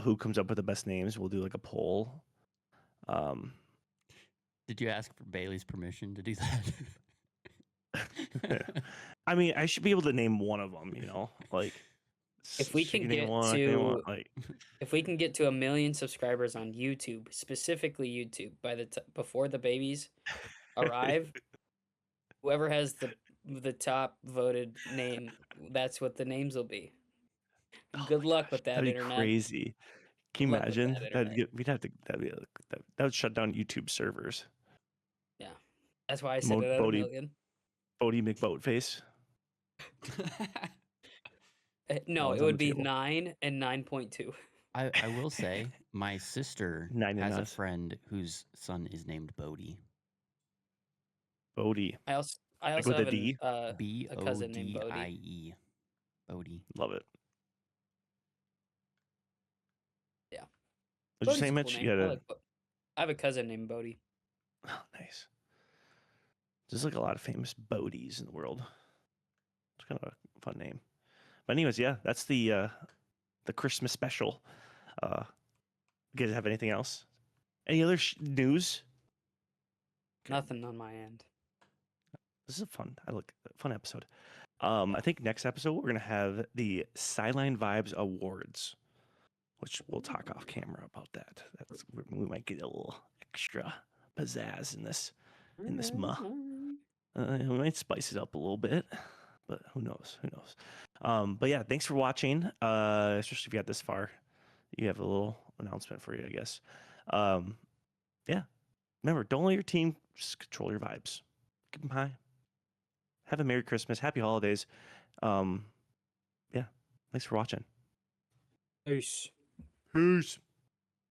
who comes up with the best names. We'll do like a poll. Did you ask for Bailey's permission to do that? I mean, I should be able to name one of them. Like if we can get to if we can get to 1 million subscribers on YouTube, specifically YouTube, by before the babies arrive, whoever has the top voted name, that's what the names will be. Good luck with that, that'd be internet. crazy. Can you imagine? That would shut down YouTube servers. Yeah, that's why I said it at 1 million. Bodie McBoatface. No, it would be 9 and 9.2. I will say, my sister has a friend whose son is named Bodie. Bodie. I also with have a D? a cousin named Bodie. B-O-D-I-E. Bodie. Love it. Yeah. What did you say, Mitch? I have a cousin named Bodie. Oh, nice. There's like a lot of famous Bodies in the world. It's kind of a fun name. But anyways, yeah, that's the Christmas special. You guys have anything else? Any other news? Nothing on my end. This is a fun episode. I think next episode we're gonna have the Sideline Vibes Awards, which we'll talk off camera about that. We might get a little extra pizzazz in this we might spice it up a little bit, but who knows? But yeah, thanks for watching. Especially if you got this far, you have a little announcement for you, I guess. Yeah, remember, don't let your team, just control your vibes. Keep them high. Have a Merry Christmas, Happy Holidays. Yeah, thanks for watching. Peace. Peace.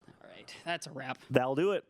All right, that's a wrap. That'll do it.